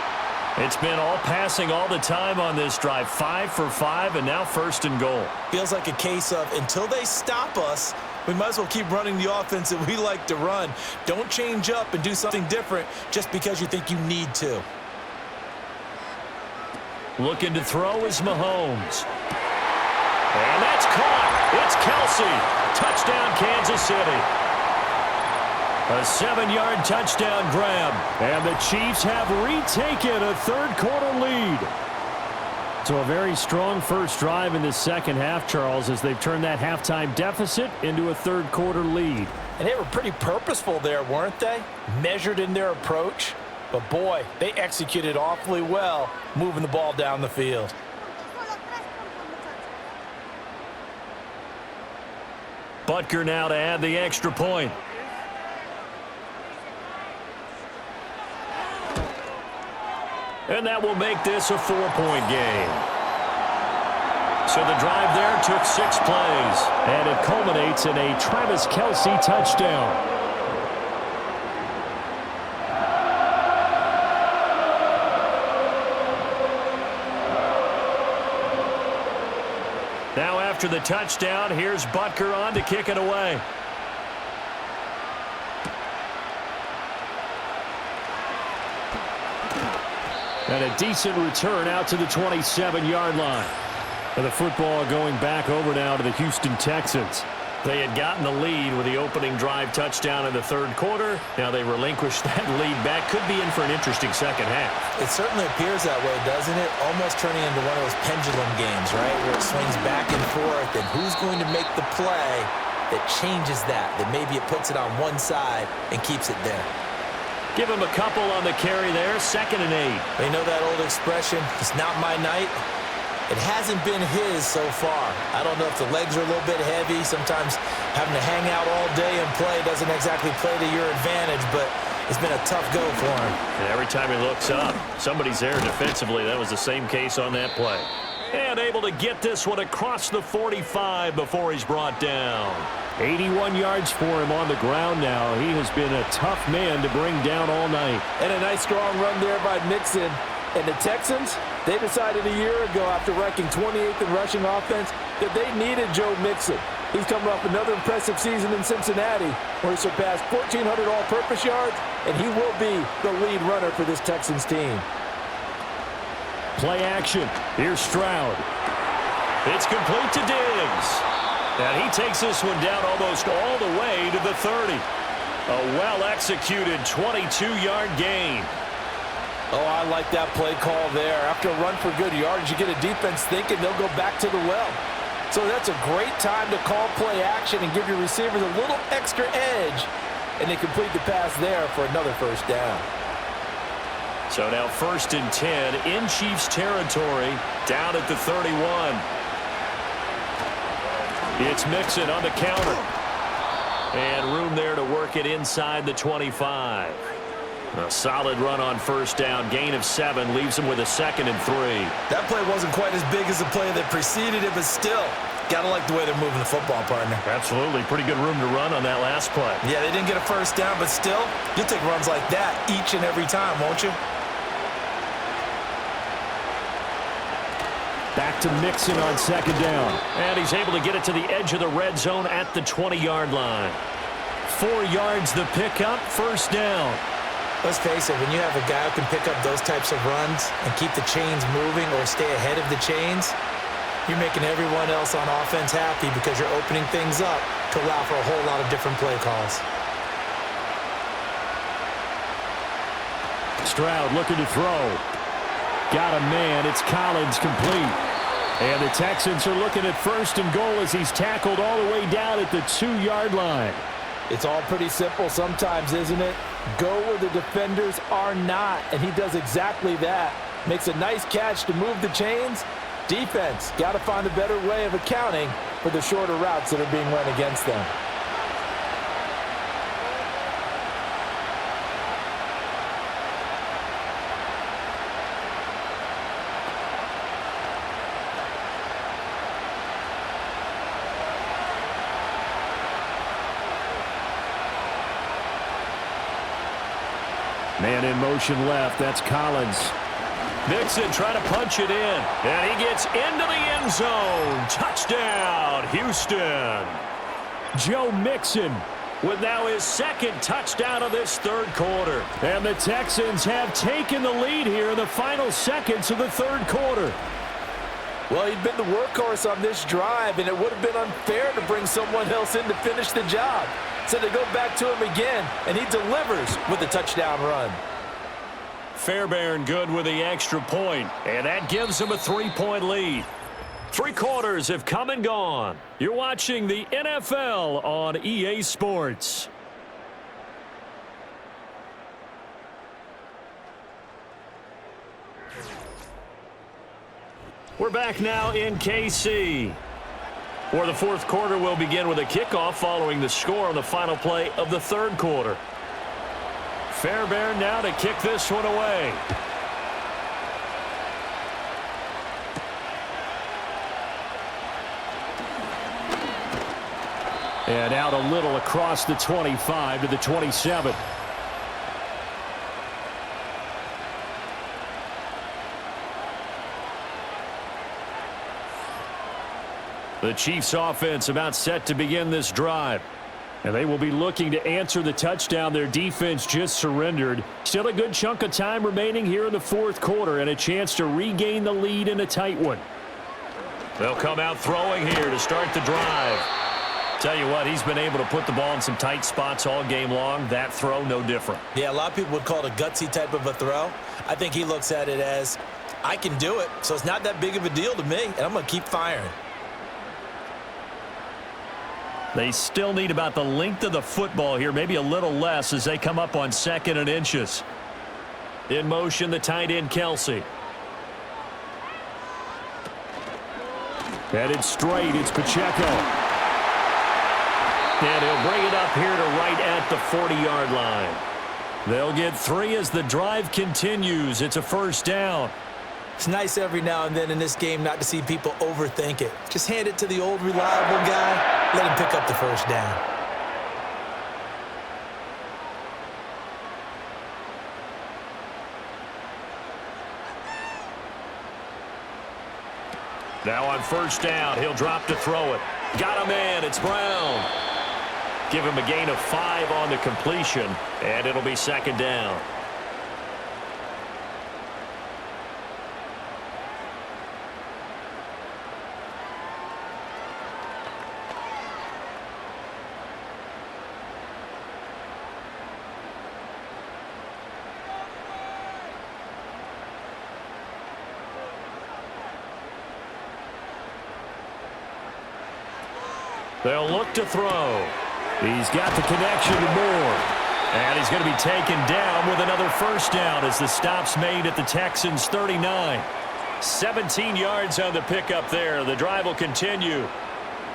It's been all passing all the time on this drive. 5 for 5, and now 1st and goal. Feels like a case of until they stop us, we might as well keep running the offense that we like to run. Don't change up and do something different just because you think you need to. Looking to throw is Mahomes. And that's caught. It's Kelsey. Touchdown, Kansas City. A 7-yard touchdown grab. And the Chiefs have retaken a third-quarter lead. So a very strong first drive in the second half, Charles, as they've turned that halftime deficit into a third-quarter lead. And they were pretty purposeful there, weren't they? Measured in their approach. But, boy, they executed awfully well moving the ball down the field. Butker now to add the extra point. And that will make this a 4-point game. So the drive there took 6 plays. And it culminates in a Travis Kelce touchdown. Now after the touchdown, here's Butker on to kick it away. And a decent return out to the 27-yard line. And the football going back over now to the Houston Texans. They had gotten the lead with the opening drive touchdown in the third quarter. Now they relinquished that lead back. Could be in for an interesting second half. It certainly appears that way, doesn't it? Almost turning into one of those pendulum games, right? Where it swings back and forth, and who's going to make the play that changes that maybe it puts it on one side and keeps it there. Give him a couple on the carry there. 2nd and 8. You know that old expression, it's not my night. It hasn't been his so far. I don't know if the legs are a little bit heavy. Sometimes having to hang out all day and play doesn't exactly play to your advantage, but it's been a tough go for him. And every time he looks up, somebody's there defensively. That was the same case on that play. And able to get this one across the 45 before he's brought down. 81 yards for him on the ground now. He has been a tough man to bring down all night. And a nice strong run there by Mixon. And the Texans, they decided a year ago after ranking 28th in rushing offense that they needed Joe Mixon. He's coming off another impressive season in Cincinnati where he surpassed 1,400 all-purpose yards, and he will be the lead runner for this Texans team. Play action. Here's Stroud. It's complete to Diggs. And he takes this one down almost all the way to the 30. A well-executed 22-yard gain. Oh, I like that play call there. After a run for good yardage, you get a defense thinking they'll go back to the well. So that's a great time to call play action and give your receivers a little extra edge. And they complete the pass there for another first down. So now 1st and 10 in Chiefs territory, down at the 31. It's Mixon on the counter. And room there to work it inside the 25. A solid run on first down. Gain of 7 leaves him with a 2nd and 3. That play wasn't quite as big as the play that preceded it, but still, got to like the way they're moving the football, partner. Absolutely. Pretty good room to run on that last play. Yeah, they didn't get a first down, but still, you'll take runs like that each and every time, won't you? Back to Mixon on 2nd down. And he's able to get it to the edge of the red zone at the 20-yard line. 4 yards the pickup, first down. Let's face it, when you have a guy who can pick up those types of runs and keep the chains moving or stay ahead of the chains, you're making everyone else on offense happy because you're opening things up to allow for a whole lot of different play calls. Stroud looking to throw. Got a man. It's Collins complete. And the Texans are looking at 1st and goal as he's tackled all the way down at the 2-yard line. It's all pretty simple sometimes, isn't it? Go where the defenders are not, and he does exactly that. Makes a nice catch to move the chains. Defense, got to find a better way of accounting for the shorter routes that are being run against them. Man in motion left. That's Collins. Mixon trying to punch it in. And he gets into the end zone. Touchdown, Houston. Joe Mixon with now his 2nd touchdown of this third quarter. And the Texans have taken the lead here in the final seconds of the third quarter. Well, he'd been the workhorse on this drive, and it would have been unfair to bring someone else in to finish the job. So they go back to him again, and he delivers with a touchdown run. Fairbairn good with the extra point, and that gives him a 3-point lead. 3 quarters have come and gone. You're watching the NFL on EA Sports. We're back now in KC. For the fourth quarter, we'll begin with a kickoff following the score on the final play of the third quarter. Fairbairn now to kick this one away. And out a little across the 25 to the 27. The Chiefs offense about set to begin this drive. And they will be looking to answer the touchdown their defense just surrendered. Still a good chunk of time remaining here in the fourth quarter and a chance to regain the lead in a tight one. They'll come out throwing here to start the drive. Tell you what, he's been able to put the ball in some tight spots all game long. That throw, no different. Yeah, a lot of people would call it a gutsy type of a throw. I think he looks at it as, I can do it, so it's not that big of a deal to me, and I'm going to keep firing. They still need about the length of the football here, maybe a little less as they come up on 2nd and inches. In motion, the tight end, Kelsey. Headed straight, it's Pacheco. And he'll bring it up here to right at the 40-yard line. They'll get 3 as the drive continues. It's a first down. It's nice every now and then in this game not to see people overthink it. Just hand it to the old reliable guy. Let him pick up the first down. Now on first down, he'll drop to throw it. Got a man, it's Brown. Give him a gain of 5 on the completion, and it'll be second down. They'll look to throw. He's got the connection to Moore. And he's going to be taken down with another first down as the stop's made at the Texans' 39. 17 yards on the pickup there. The drive will continue.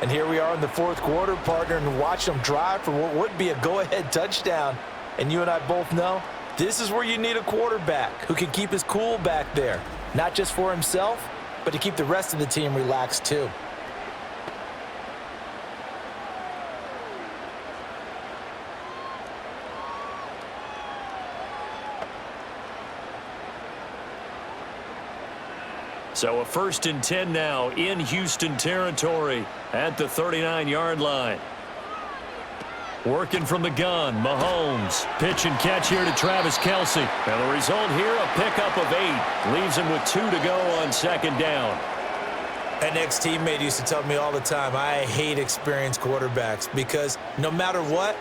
And here we are in the fourth quarter, partner, and watch them drive for what would be a go-ahead touchdown. And you and I both know this is where you need a quarterback who can keep his cool back there. Not just for himself, but to keep the rest of the team relaxed too. So a 1st and 10 now in Houston territory at the 39-yard line. Working from the gun, Mahomes. Pitch and catch here to Travis Kelsey. And the result here, a pickup of 8. Leaves him with 2 to go on second down. An ex-teammate used to tell me all the time, I hate experienced quarterbacks because no matter what,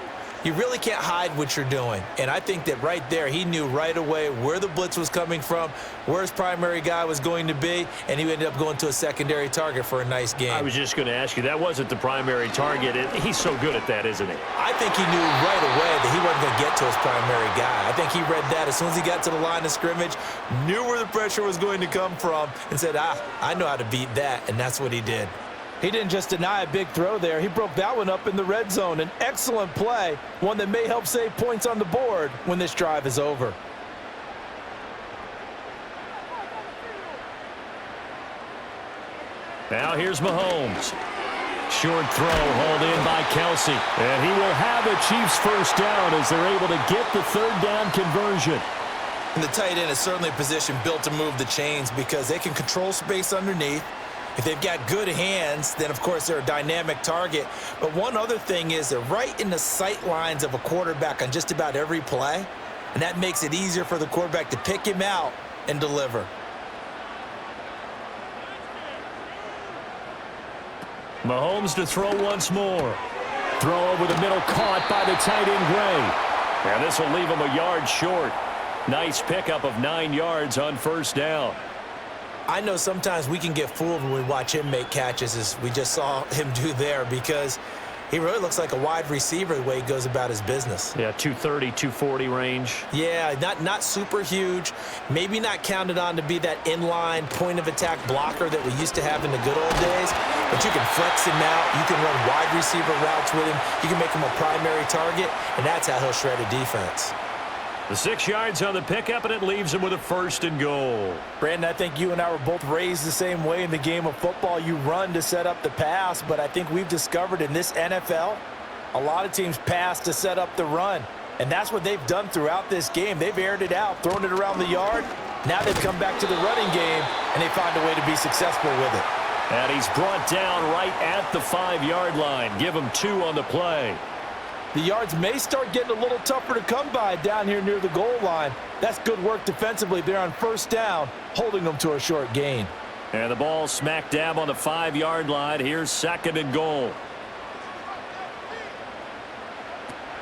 you really can't hide what you're doing. And I think that right there, he knew right away where the blitz was coming from, where his primary guy was going to be, and he ended up going to a secondary target for a nice game. I was just going to ask you, that wasn't the primary target. He's so good at that, isn't he? I think he knew right away that he wasn't going to get to his primary guy. I think he read that as soon as he got to the line of scrimmage, knew where the pressure was going to come from, and said, I know how to beat that, and that's what he did. He didn't just deny a big throw there. He broke that one up in the red zone. An excellent play, one that may help save points on the board when this drive is over. Now here's Mahomes. Short throw hauled in by Kelsey. And he will have a Chiefs first down as they're able to get the third down conversion. And the tight end is certainly a position built to move the chains because they can control space underneath. If they've got good hands, then, of course, they're a dynamic target. But one other thing is they're right in the sight lines of a quarterback on just about every play, and that makes it easier for the quarterback to pick him out and deliver. Mahomes to throw once more. Throw over the middle, caught by the tight end Gray. And this will leave him a yard short. Nice pickup of 9 yards on first down. I know sometimes we can get fooled when we watch him make catches, as we just saw him do there, because he really looks like a wide receiver the way he goes about his business. Yeah, 230, 240 range. Yeah, not super huge. Maybe not counted on to be that inline point-of-attack blocker that we used to have in the good old days. But you can flex him out. You can run wide receiver routes with him. You can make him a primary target, and that's how he'll shred a defense. The 6 yards on the pickup, and it leaves him with a 1st and goal. Brandon, I think you and I were both raised the same way in the game of football. You run to set up the pass, but I think we've discovered in this NFL, a lot of teams pass to set up the run. And that's what they've done throughout this game. They've aired it out, thrown it around the yard. Now they've come back to the running game, and they find a way to be successful with it. And he's brought down right at the 5-yard line. Give him 2 on the play. The yards may start getting a little tougher to come by down here near the goal line. That's good work defensively there on first down, holding them to a short gain. And the ball smack dab on the 5-yard line. Here's 2nd and goal.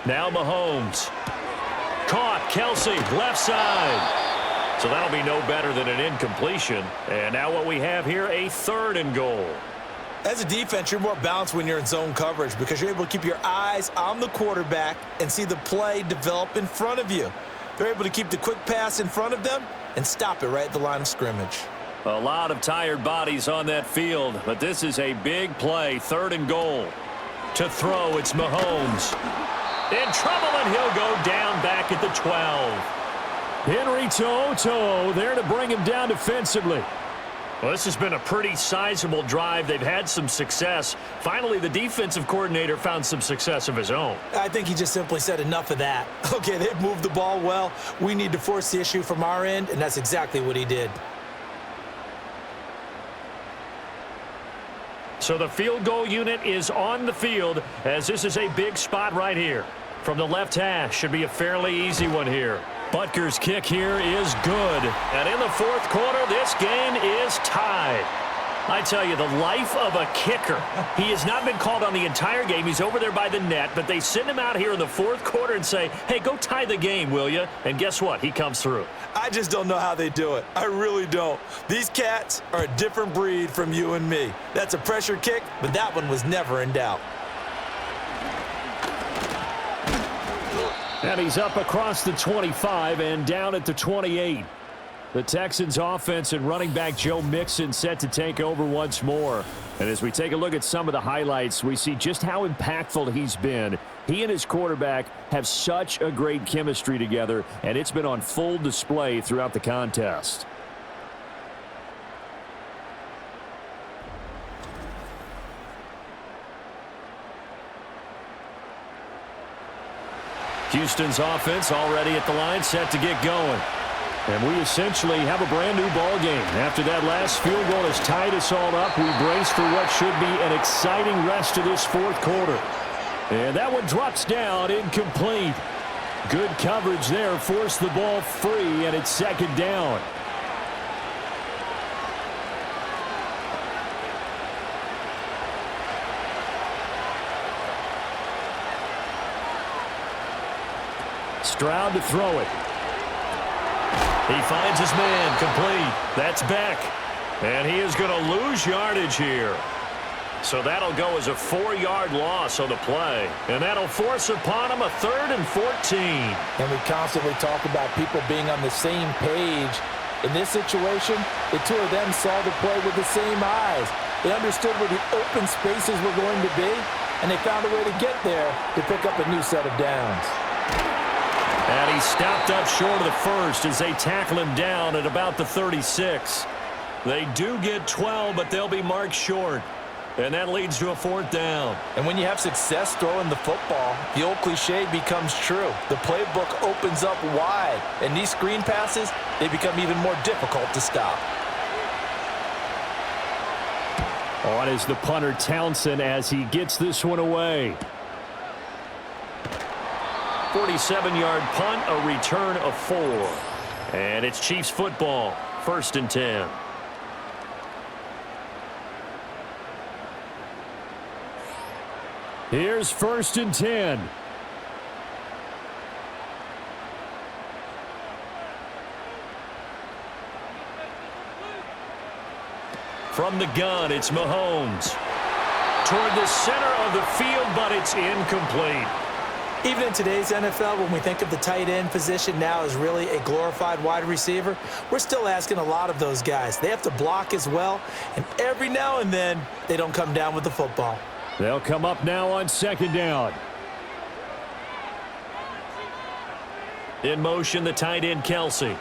Now Mahomes. Caught. Kelsey, left side. So that'll be no better than an incompletion. And now what we have here, a 3rd and goal. As a defense, you're more balanced when you're in zone coverage because you're able to keep your eyes on the quarterback and see the play develop in front of you. They're able to keep the quick pass in front of them and stop it right at the line of scrimmage. A lot of tired bodies on that field, but this is a big play. 3rd and goal. To throw, it's Mahomes. In trouble, and he'll go down back at the 12. Henry To'oTo'o there to bring him down defensively. Well, this has been a pretty sizable drive. They've had some success. Finally, the defensive coordinator found some success of his own. I think he just simply said enough of that. Okay, they've moved the ball well. We need to force the issue from our end, and that's exactly what he did. So the field goal unit is on the field, as this is a big spot right here. From the left hash, should be a fairly easy one here. Butker's kick here is good. And in the 4th quarter, this game is tied. I tell you, the life of a kicker. He has not been called on the entire game. He's over there by the net, but they send him out here in the 4th quarter and say, hey, go tie the game, will you? And guess what? He comes through. I just don't know how they do it. I really don't. These cats are a different breed from you and me. That's a pressure kick, but that one was never in doubt. And he's up across the 25 and down at the 28. The Texans offense and running back Joe Mixon set to take over once more. And as we take a look at some of the highlights, we see just how impactful he's been. He and his quarterback have such a great chemistry together, and it's been on full display throughout the contest. Houston's offense already at the line, set to get going. And we essentially have a brand new ball game. After that last field goal has tied us all up, we brace for what should be an exciting rest of this 4th quarter. And that one drops down, incomplete. Good coverage there, forced the ball free, and it's 2nd down. Stroud to throw it. He finds his man, complete. That's Beck. And he is going to lose yardage here. So that'll go as a 4-yard loss on the play. And that'll force upon him a 3rd and 14. And we constantly talk about people being on the same page. In this situation, the two of them saw the play with the same eyes. They understood where the open spaces were going to be, and they found a way to get there to pick up a new set of downs. And he stopped up short of the 1st as they tackle him down at about the 36. They do get 12, but they'll be marked short. And that leads to a 4th down. And when you have success throwing the football, the old cliche becomes true. The playbook opens up wide, and these screen passes, they become even more difficult to stop. On is the punter Townsend as he gets this one away. 47-yard punt, a return of 4. And it's Chiefs football, 1st and 10. Here's 1st and 10. From the gun, it's Mahomes. Toward the center of the field, but it's incomplete. Even in today's NFL, when we think of the tight end position now as really a glorified wide receiver, we're still asking a lot of those guys. They have to block as well, and every now and then, they don't come down with the football. They'll come up now on 2nd down. In motion, the tight end, Kelsey.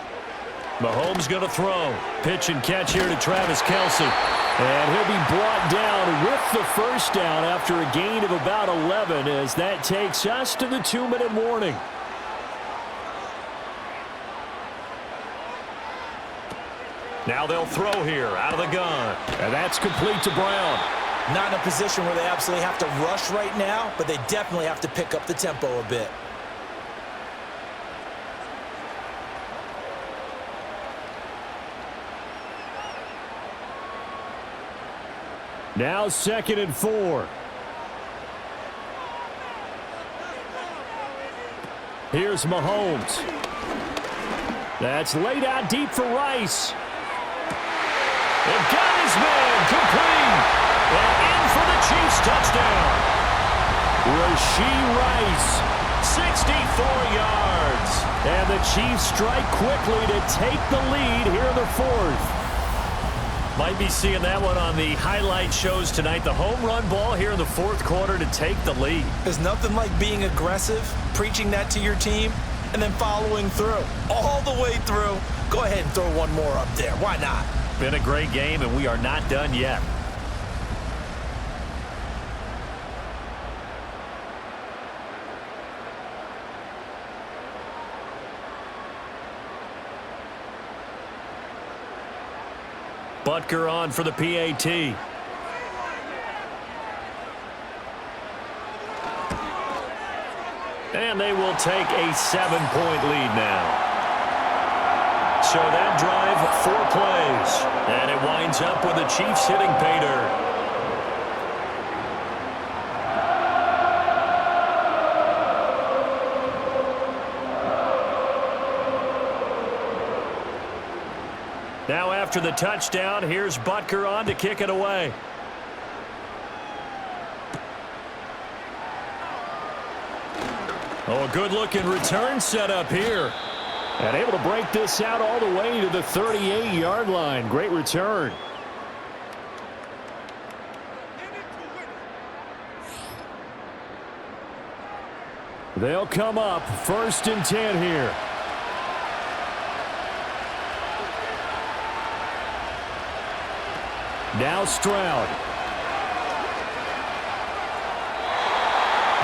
Mahomes going to throw. Pitch and catch here to Travis Kelsey. And he'll be brought down with the 1st down after a gain of about 11 as that takes us to the 2-minute warning. Now they'll throw here out of the gun. And that's complete to Brown. Not in a position where they absolutely have to rush right now, but they definitely have to pick up the tempo a bit. Now 2nd and 4. Here's Mahomes. That's laid out deep for Rice. They've got his man complete. And in for the Chiefs touchdown. Rashee Rice. 64 yards. And the Chiefs strike quickly to take the lead here in the 4th. Might be seeing that one on the highlight shows tonight. The home run ball here in the 4th quarter to take the lead. There's nothing like being aggressive, preaching that to your team, and then following through. All the way through. Go ahead and throw one more up there. Why not? Been a great game, and we are not done yet. Butker on for the PAT. And they will take a 7-point lead now. So that drive, 4 plays. And it winds up with the Chiefs hitting pay dirt. Now after the touchdown, here's Butker on to kick it away. Oh, a good-looking return set up here. And able to break this out all the way to the 38-yard line. Great return. They'll come up 1st and 10 here. Now Stroud.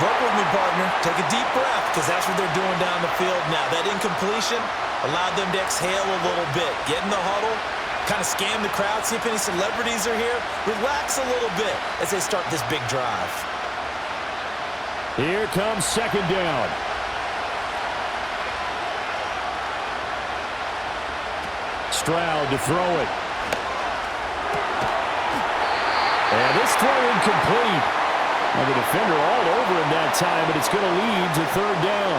Work with me, partner. Take a deep breath, because that's what they're doing down the field now. That incompletion allowed them to exhale a little bit. Get in the huddle, kind of scan the crowd, see if any celebrities are here. Relax a little bit as they start this big drive. Here comes 2nd down. Stroud to throw it. And this throw incomplete. And the defender all over him that time, but it's going to lead to 3rd down.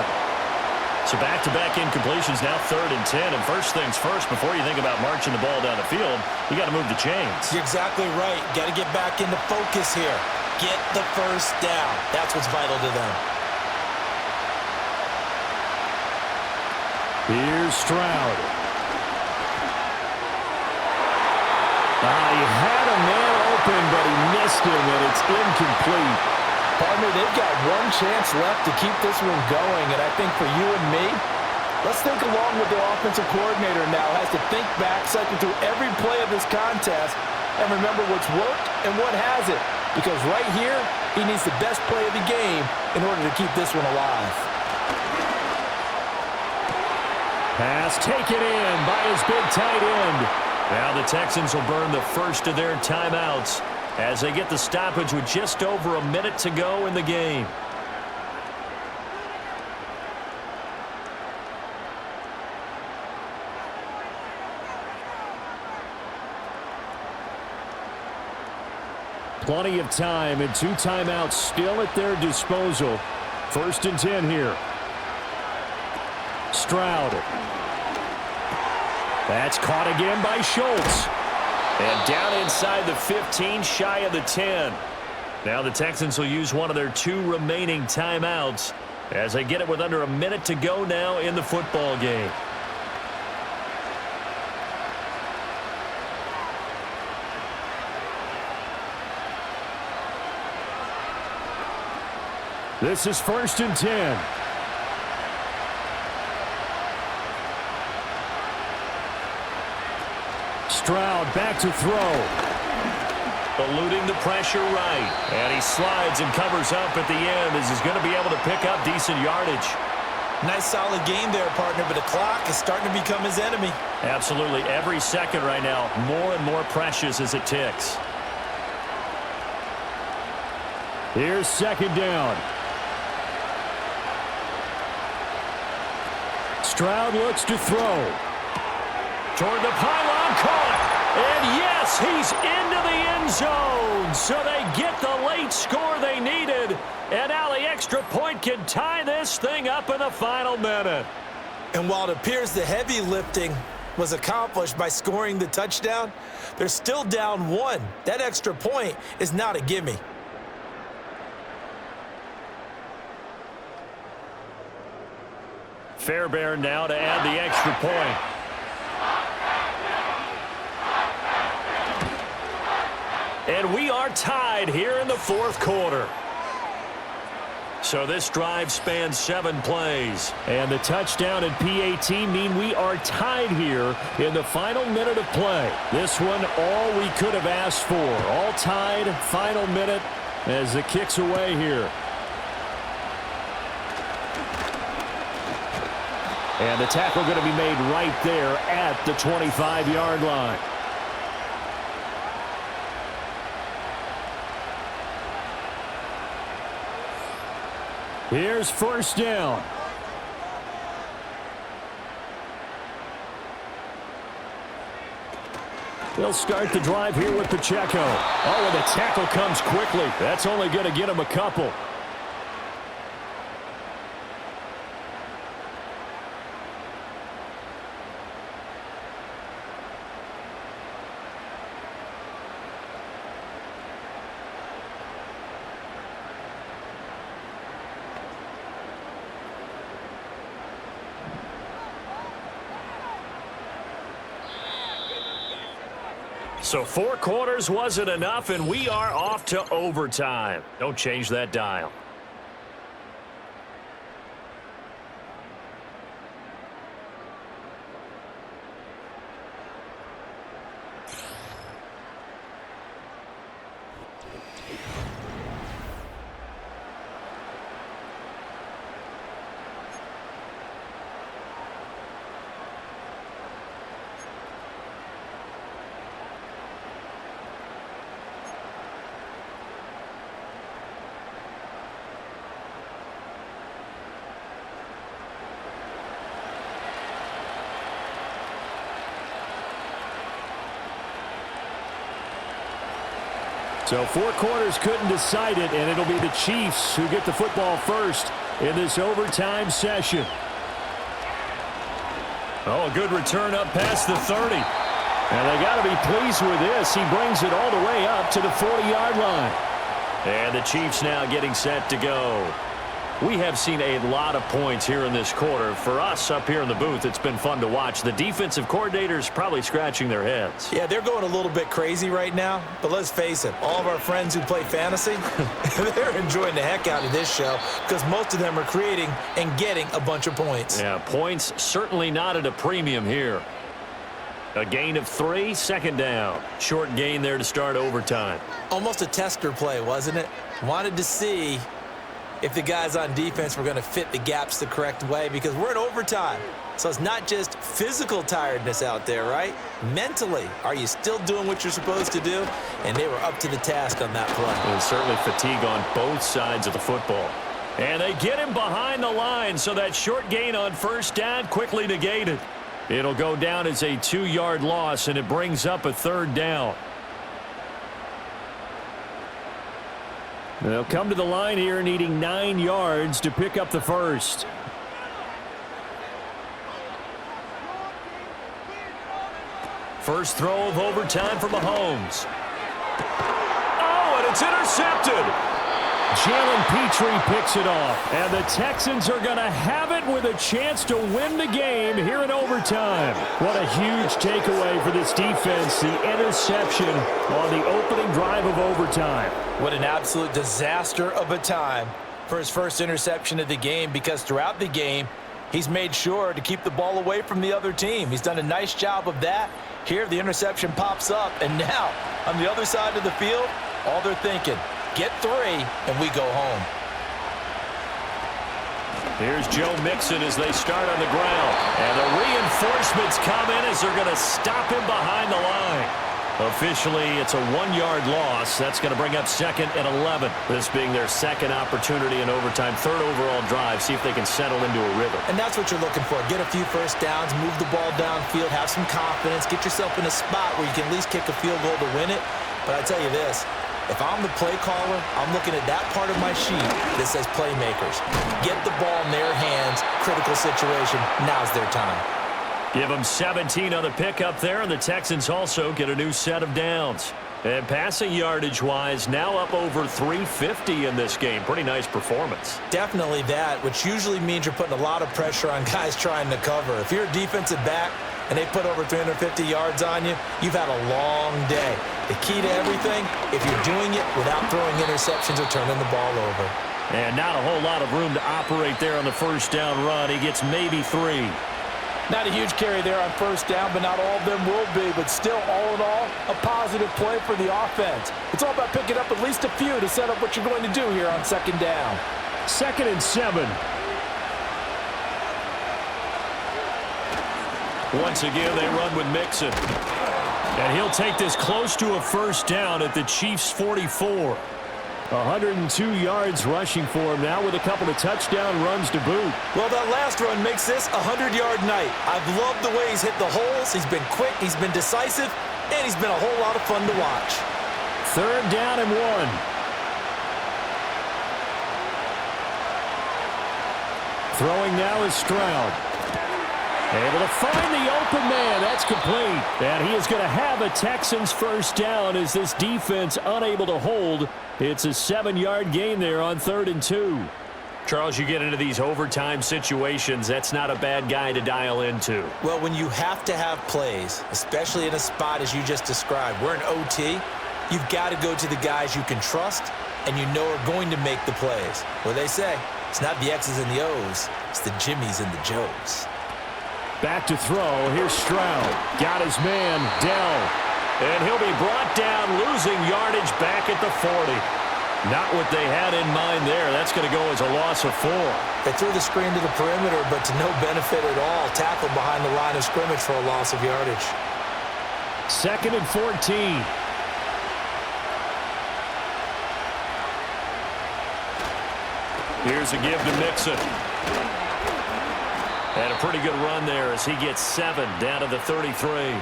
So back-to-back incompletions, now 3rd and 10. And first things first, before you think about marching the ball down the field, you got to move the chains. You're exactly right. Got to get back into focus here. Get the 1st down. That's what's vital to them. Here's Stroud. He had a man open, but he missed him, and it's incomplete. Partner, they've got one chance left to keep this one going, and I think for you and me, let's think along with the offensive coordinator now. Has to think back, cycle through every play of this contest, and remember what's worked and what hasn't. Because right here, he needs the best play of the game in order to keep this one alive. Pass taken in by his big tight end. Now the Texans will burn the first of their timeouts as they get the stoppage with just over a minute to go in the game. Plenty of time and 2 timeouts still at their disposal. 1st and 10 here. Stroud. That's caught again by Schultz. And down inside the 15, shy of the 10. Now the Texans will use one of their 2 remaining timeouts as they get it with under a minute to go now in the football game. This is 1st and 10. Stroud back to throw. Eluding the pressure right. And he slides and covers up at the end as he's going to be able to pick up decent yardage. Nice solid game there, partner, but the clock is starting to become his enemy. Absolutely. Every second right now, more and more precious as it ticks. Here's 2nd down. Stroud looks to throw. Toward the pylon, caught. And yes, he's into the end zone. So they get the late score they needed. And now the extra point can tie this thing up in the final minute. And while it appears the heavy lifting was accomplished by scoring the touchdown, they're still down 1. That extra point is not a gimme. Fairbairn now to add the extra point. And we are tied here in the 4th quarter. So this drive spans 7 plays. And the touchdown and PAT mean we are tied here in the final minute of play. This one, all we could have asked for. All tied, final minute as the kick's away here. And the tackle going to be made right there at the 25-yard line. Here's 1st down. They'll start the drive here with Pacheco. Oh, and the tackle comes quickly. That's only going to get him a couple. So 4 quarters wasn't enough, and we are off to overtime. Don't change that dial. So 4 quarters couldn't decide it, and it'll be the Chiefs who get the football first in this overtime session. Oh, a good return up past the 30. And they got to be pleased with this. He brings it all the way up to the 40-yard line. And the Chiefs now getting set to go. We have seen a lot of points here in this quarter. For us up here in the booth, it's been fun to watch. The defensive coordinators probably scratching their heads. Yeah, they're going a little bit crazy right now. But let's face it, all of our friends who play fantasy, they're enjoying the heck out of this show because most of them are creating and getting a bunch of points. Yeah, points certainly not at a premium here. A gain of 3, 2nd down. Short gain there to start overtime. Almost a tester play, wasn't it? Wanted to see if the guys on defense were going to fit the gaps the correct way because we're in overtime. So it's not just physical tiredness out there, right? Mentally, are you still doing what you're supposed to do? And they were up to the task on that play. And certainly fatigue on both sides of the football. And they get him behind the line, so that short gain on 1st down quickly negated. It'll go down as a 2-yard loss, and it brings up a 3rd down. They'll come to the line here needing 9 yards to pick up the first. First throw of overtime for Mahomes. Oh, and it's intercepted. Jalen Petrie picks it off, and the Texans are going to have it with a chance to win the game here in overtime. What a huge takeaway for this defense, the interception on the opening drive of overtime. What an absolute disaster of a time for his first interception of the game, because throughout the game, he's made sure to keep the ball away from the other team. He's done a nice job of that. Here, the interception pops up, and now, on the other side of the field, all they're thinking, get 3, and we go home. Here's Joe Mixon as they start on the ground. And the reinforcements come in as they're going to stop him behind the line. Officially, it's a 1-yard loss. That's going to bring up 2nd and 11. This being their second opportunity in overtime, 3rd overall drive. See if they can settle into a rhythm. And that's what you're looking for. Get a few first downs, move the ball downfield, have some confidence, get yourself in a spot where you can at least kick a field goal to win it. But I tell you this, if I'm the play caller, I'm looking at that part of my sheet that says playmakers. Get the ball in their hands, critical situation, now's their time. Give them 17 on the pickup there, and the Texans also get a new set of downs. And passing yardage-wise, now up over 350 in this game. Pretty nice performance. Definitely that, which usually means you're putting a lot of pressure on guys trying to cover. If you're a defensive back and they put over 350 yards on you, you've had a long day. The key to everything, if you're doing it without throwing interceptions or turning the ball over. And not a whole lot of room to operate there on the first down run. He gets maybe 3. Not a huge carry there on first down, but not all of them will be. But still, all in all, a positive play for the offense. It's all about picking up at least a few to set up what you're going to do here on 2nd down. 2nd and 7. Once again, they run with Mixon. And he'll take this close to a first down at the Chiefs' 44. 102 yards rushing for him now with a couple of touchdown runs to boot. Well, that last run makes this a 100-yard night. I've loved the way he's hit the holes. He's been quick, he's been decisive, and he's been a whole lot of fun to watch. 3rd down and 1. Throwing now is Stroud. Able to find the open man. That's complete. And he is going to have a Texans first down as this defense unable to hold. It's a 7-yard gain there on 3rd and 2. Charles, you get into these overtime situations, that's not a bad guy to dial into. Well, when you have to have plays, especially in a spot as you just described, we're in OT, you've got to go to the guys you can trust and you know are going to make the plays. Well, they say, it's not the X's and the O's, it's the Jimmies and the Joes. Back to throw. Here's Stroud. Got his man, Dell. And he'll be brought down, losing yardage back at the 40. Not what they had in mind there. That's going to go as a loss of 4. They threw the screen to the perimeter, but to no benefit at all. Tackled behind the line of scrimmage for a loss of yardage. 2nd and 14. Here's a give to Mixon. And a pretty good run there as he gets 7 down to the 33.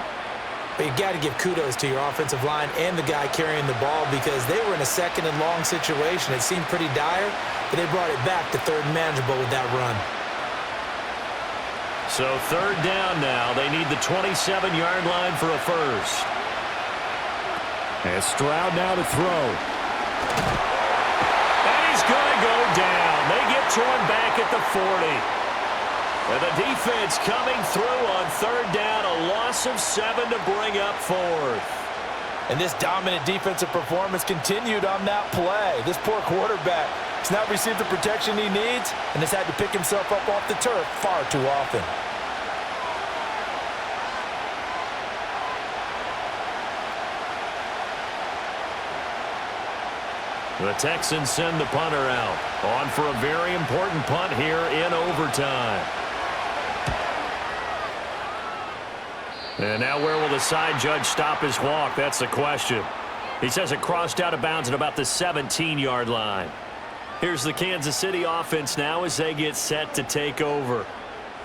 But you've got to give kudos to your offensive line and the guy carrying the ball because they were in a 2nd and long situation. It seemed pretty dire, but they brought it back to 3rd and manageable with that run. So 3rd down now. They need the 27-yard line for a first. And Stroud now to throw. And he's going to go down. They get to him back at the 40. And the defense coming through on 3rd down, a loss of 7 to bring up 4th. And this dominant defensive performance continued on that play. This poor quarterback has not received the protection he needs and has had to pick himself up off the turf far too often. The Texans send the punter out. On for a very important punt here in overtime. And now where will the side judge stop his walk? That's the question. He says it crossed out of bounds at about the 17-yard line. Here's the Kansas City offense now as they get set to take over.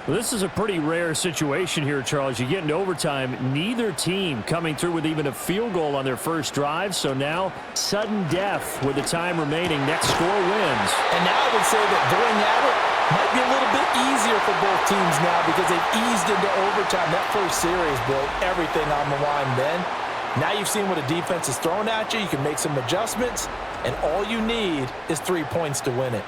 Well, this is a pretty rare situation here, Charles. You get into overtime, neither team coming through with even a field goal on their first drive. So now, sudden death with the time remaining. Next score wins. And now I would say that going at it might be a little bit easier for both teams now because they've eased into overtime. That first series built everything on the line then. Now you've seen what a defense is throwing at you. You can make some adjustments, and all you need is 3 points to win it.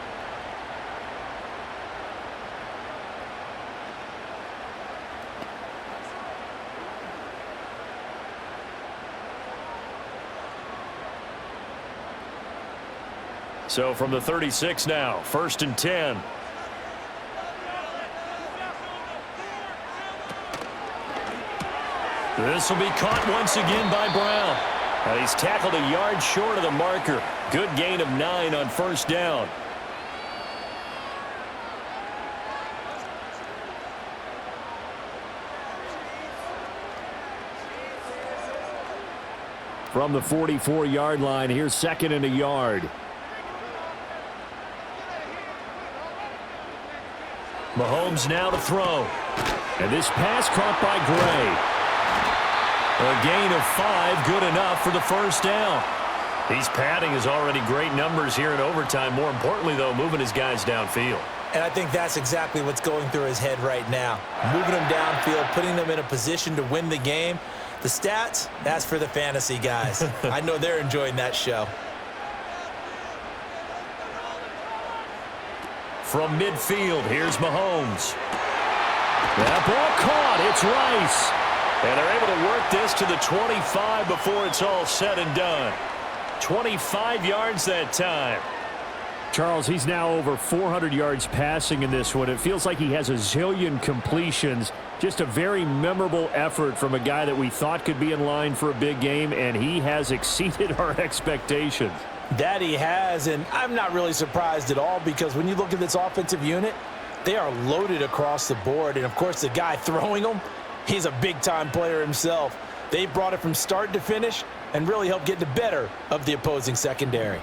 So from the 36 now, 1st and 10. This will be caught once again by Brown. And he's tackled a yard short of the marker. Good gain of 9 on 1st down. From the 44-yard line, here's 2nd and a yard. Mahomes now to throw. And this pass caught by Gray. A gain of 5, good enough for the 1st down. He's padding his already great numbers here in overtime. More importantly, though, moving his guys downfield. And I think that's exactly what's going through his head right now. Moving them downfield, putting them in a position to win the game. The stats, that's for the fantasy guys. I know they're enjoying that show. From midfield, here's Mahomes. That ball caught. It's Rice. And they're able to work this to the 25 before it's all said and done. 25 yards that time. Charles, he's now over 400 yards passing in this one. It feels like he has a zillion completions. Just a very memorable effort from a guy that we thought could be in line for a big game, and he has exceeded our expectations. That he has, and I'm not really surprised at all because when you look at this offensive unit, they are loaded across the board. And, of course, the guy throwing them, he's a big-time player himself. They brought it from start to finish and really helped get the better of the opposing secondary.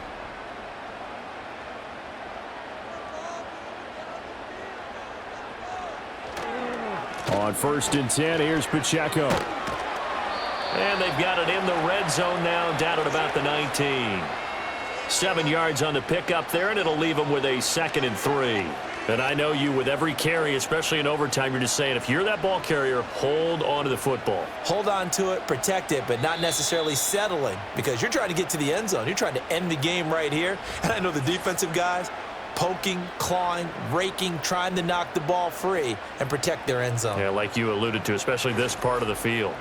On 1st and 10, here's Pacheco. And they've got it in the red zone now, down at about the 19. 7 yards on the pickup there, and it'll leave them with a 2nd and 3. And I know you, with every carry, especially in overtime, you're just saying, if you're that ball carrier, hold on to the football. Hold on to it, protect it, but not necessarily settling because you're trying to get to the end zone. You're trying to end the game right here. And I know the defensive guys, poking, clawing, raking, trying to knock the ball free and protect their end zone. Yeah, like you alluded to, especially this part of the field.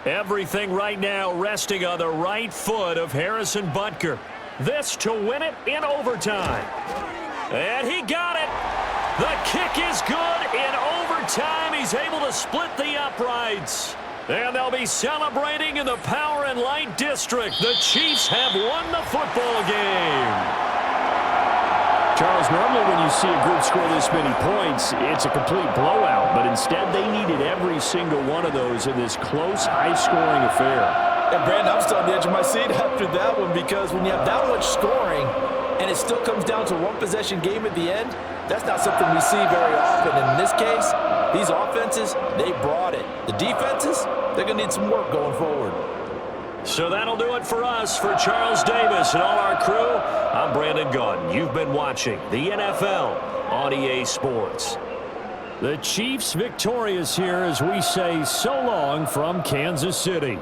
Everything right now resting on the right foot of Harrison Butker. This to win it in overtime. And he got it. The kick is good in overtime. He's able to split the uprights. And they'll be celebrating in the Power and Light District. The Chiefs have won the football game. Charles, normally when you see a group score this many points, it's a complete blowout. But instead, they needed every single one of those in this close, high-scoring affair. And Brandon, I'm still on the edge of my seat after that one because when you have that much scoring and it still comes down to one possession game at the end, that's not something we see very often. And in this case, these offenses, they brought it. The defenses, they're going to need some work going forward. So that'll do it for us. For Charles Davis and all our crew, I'm Brandon Gaudin. You've been watching the NFL on EA Sports. The Chiefs victorious here as we say so long from Kansas City.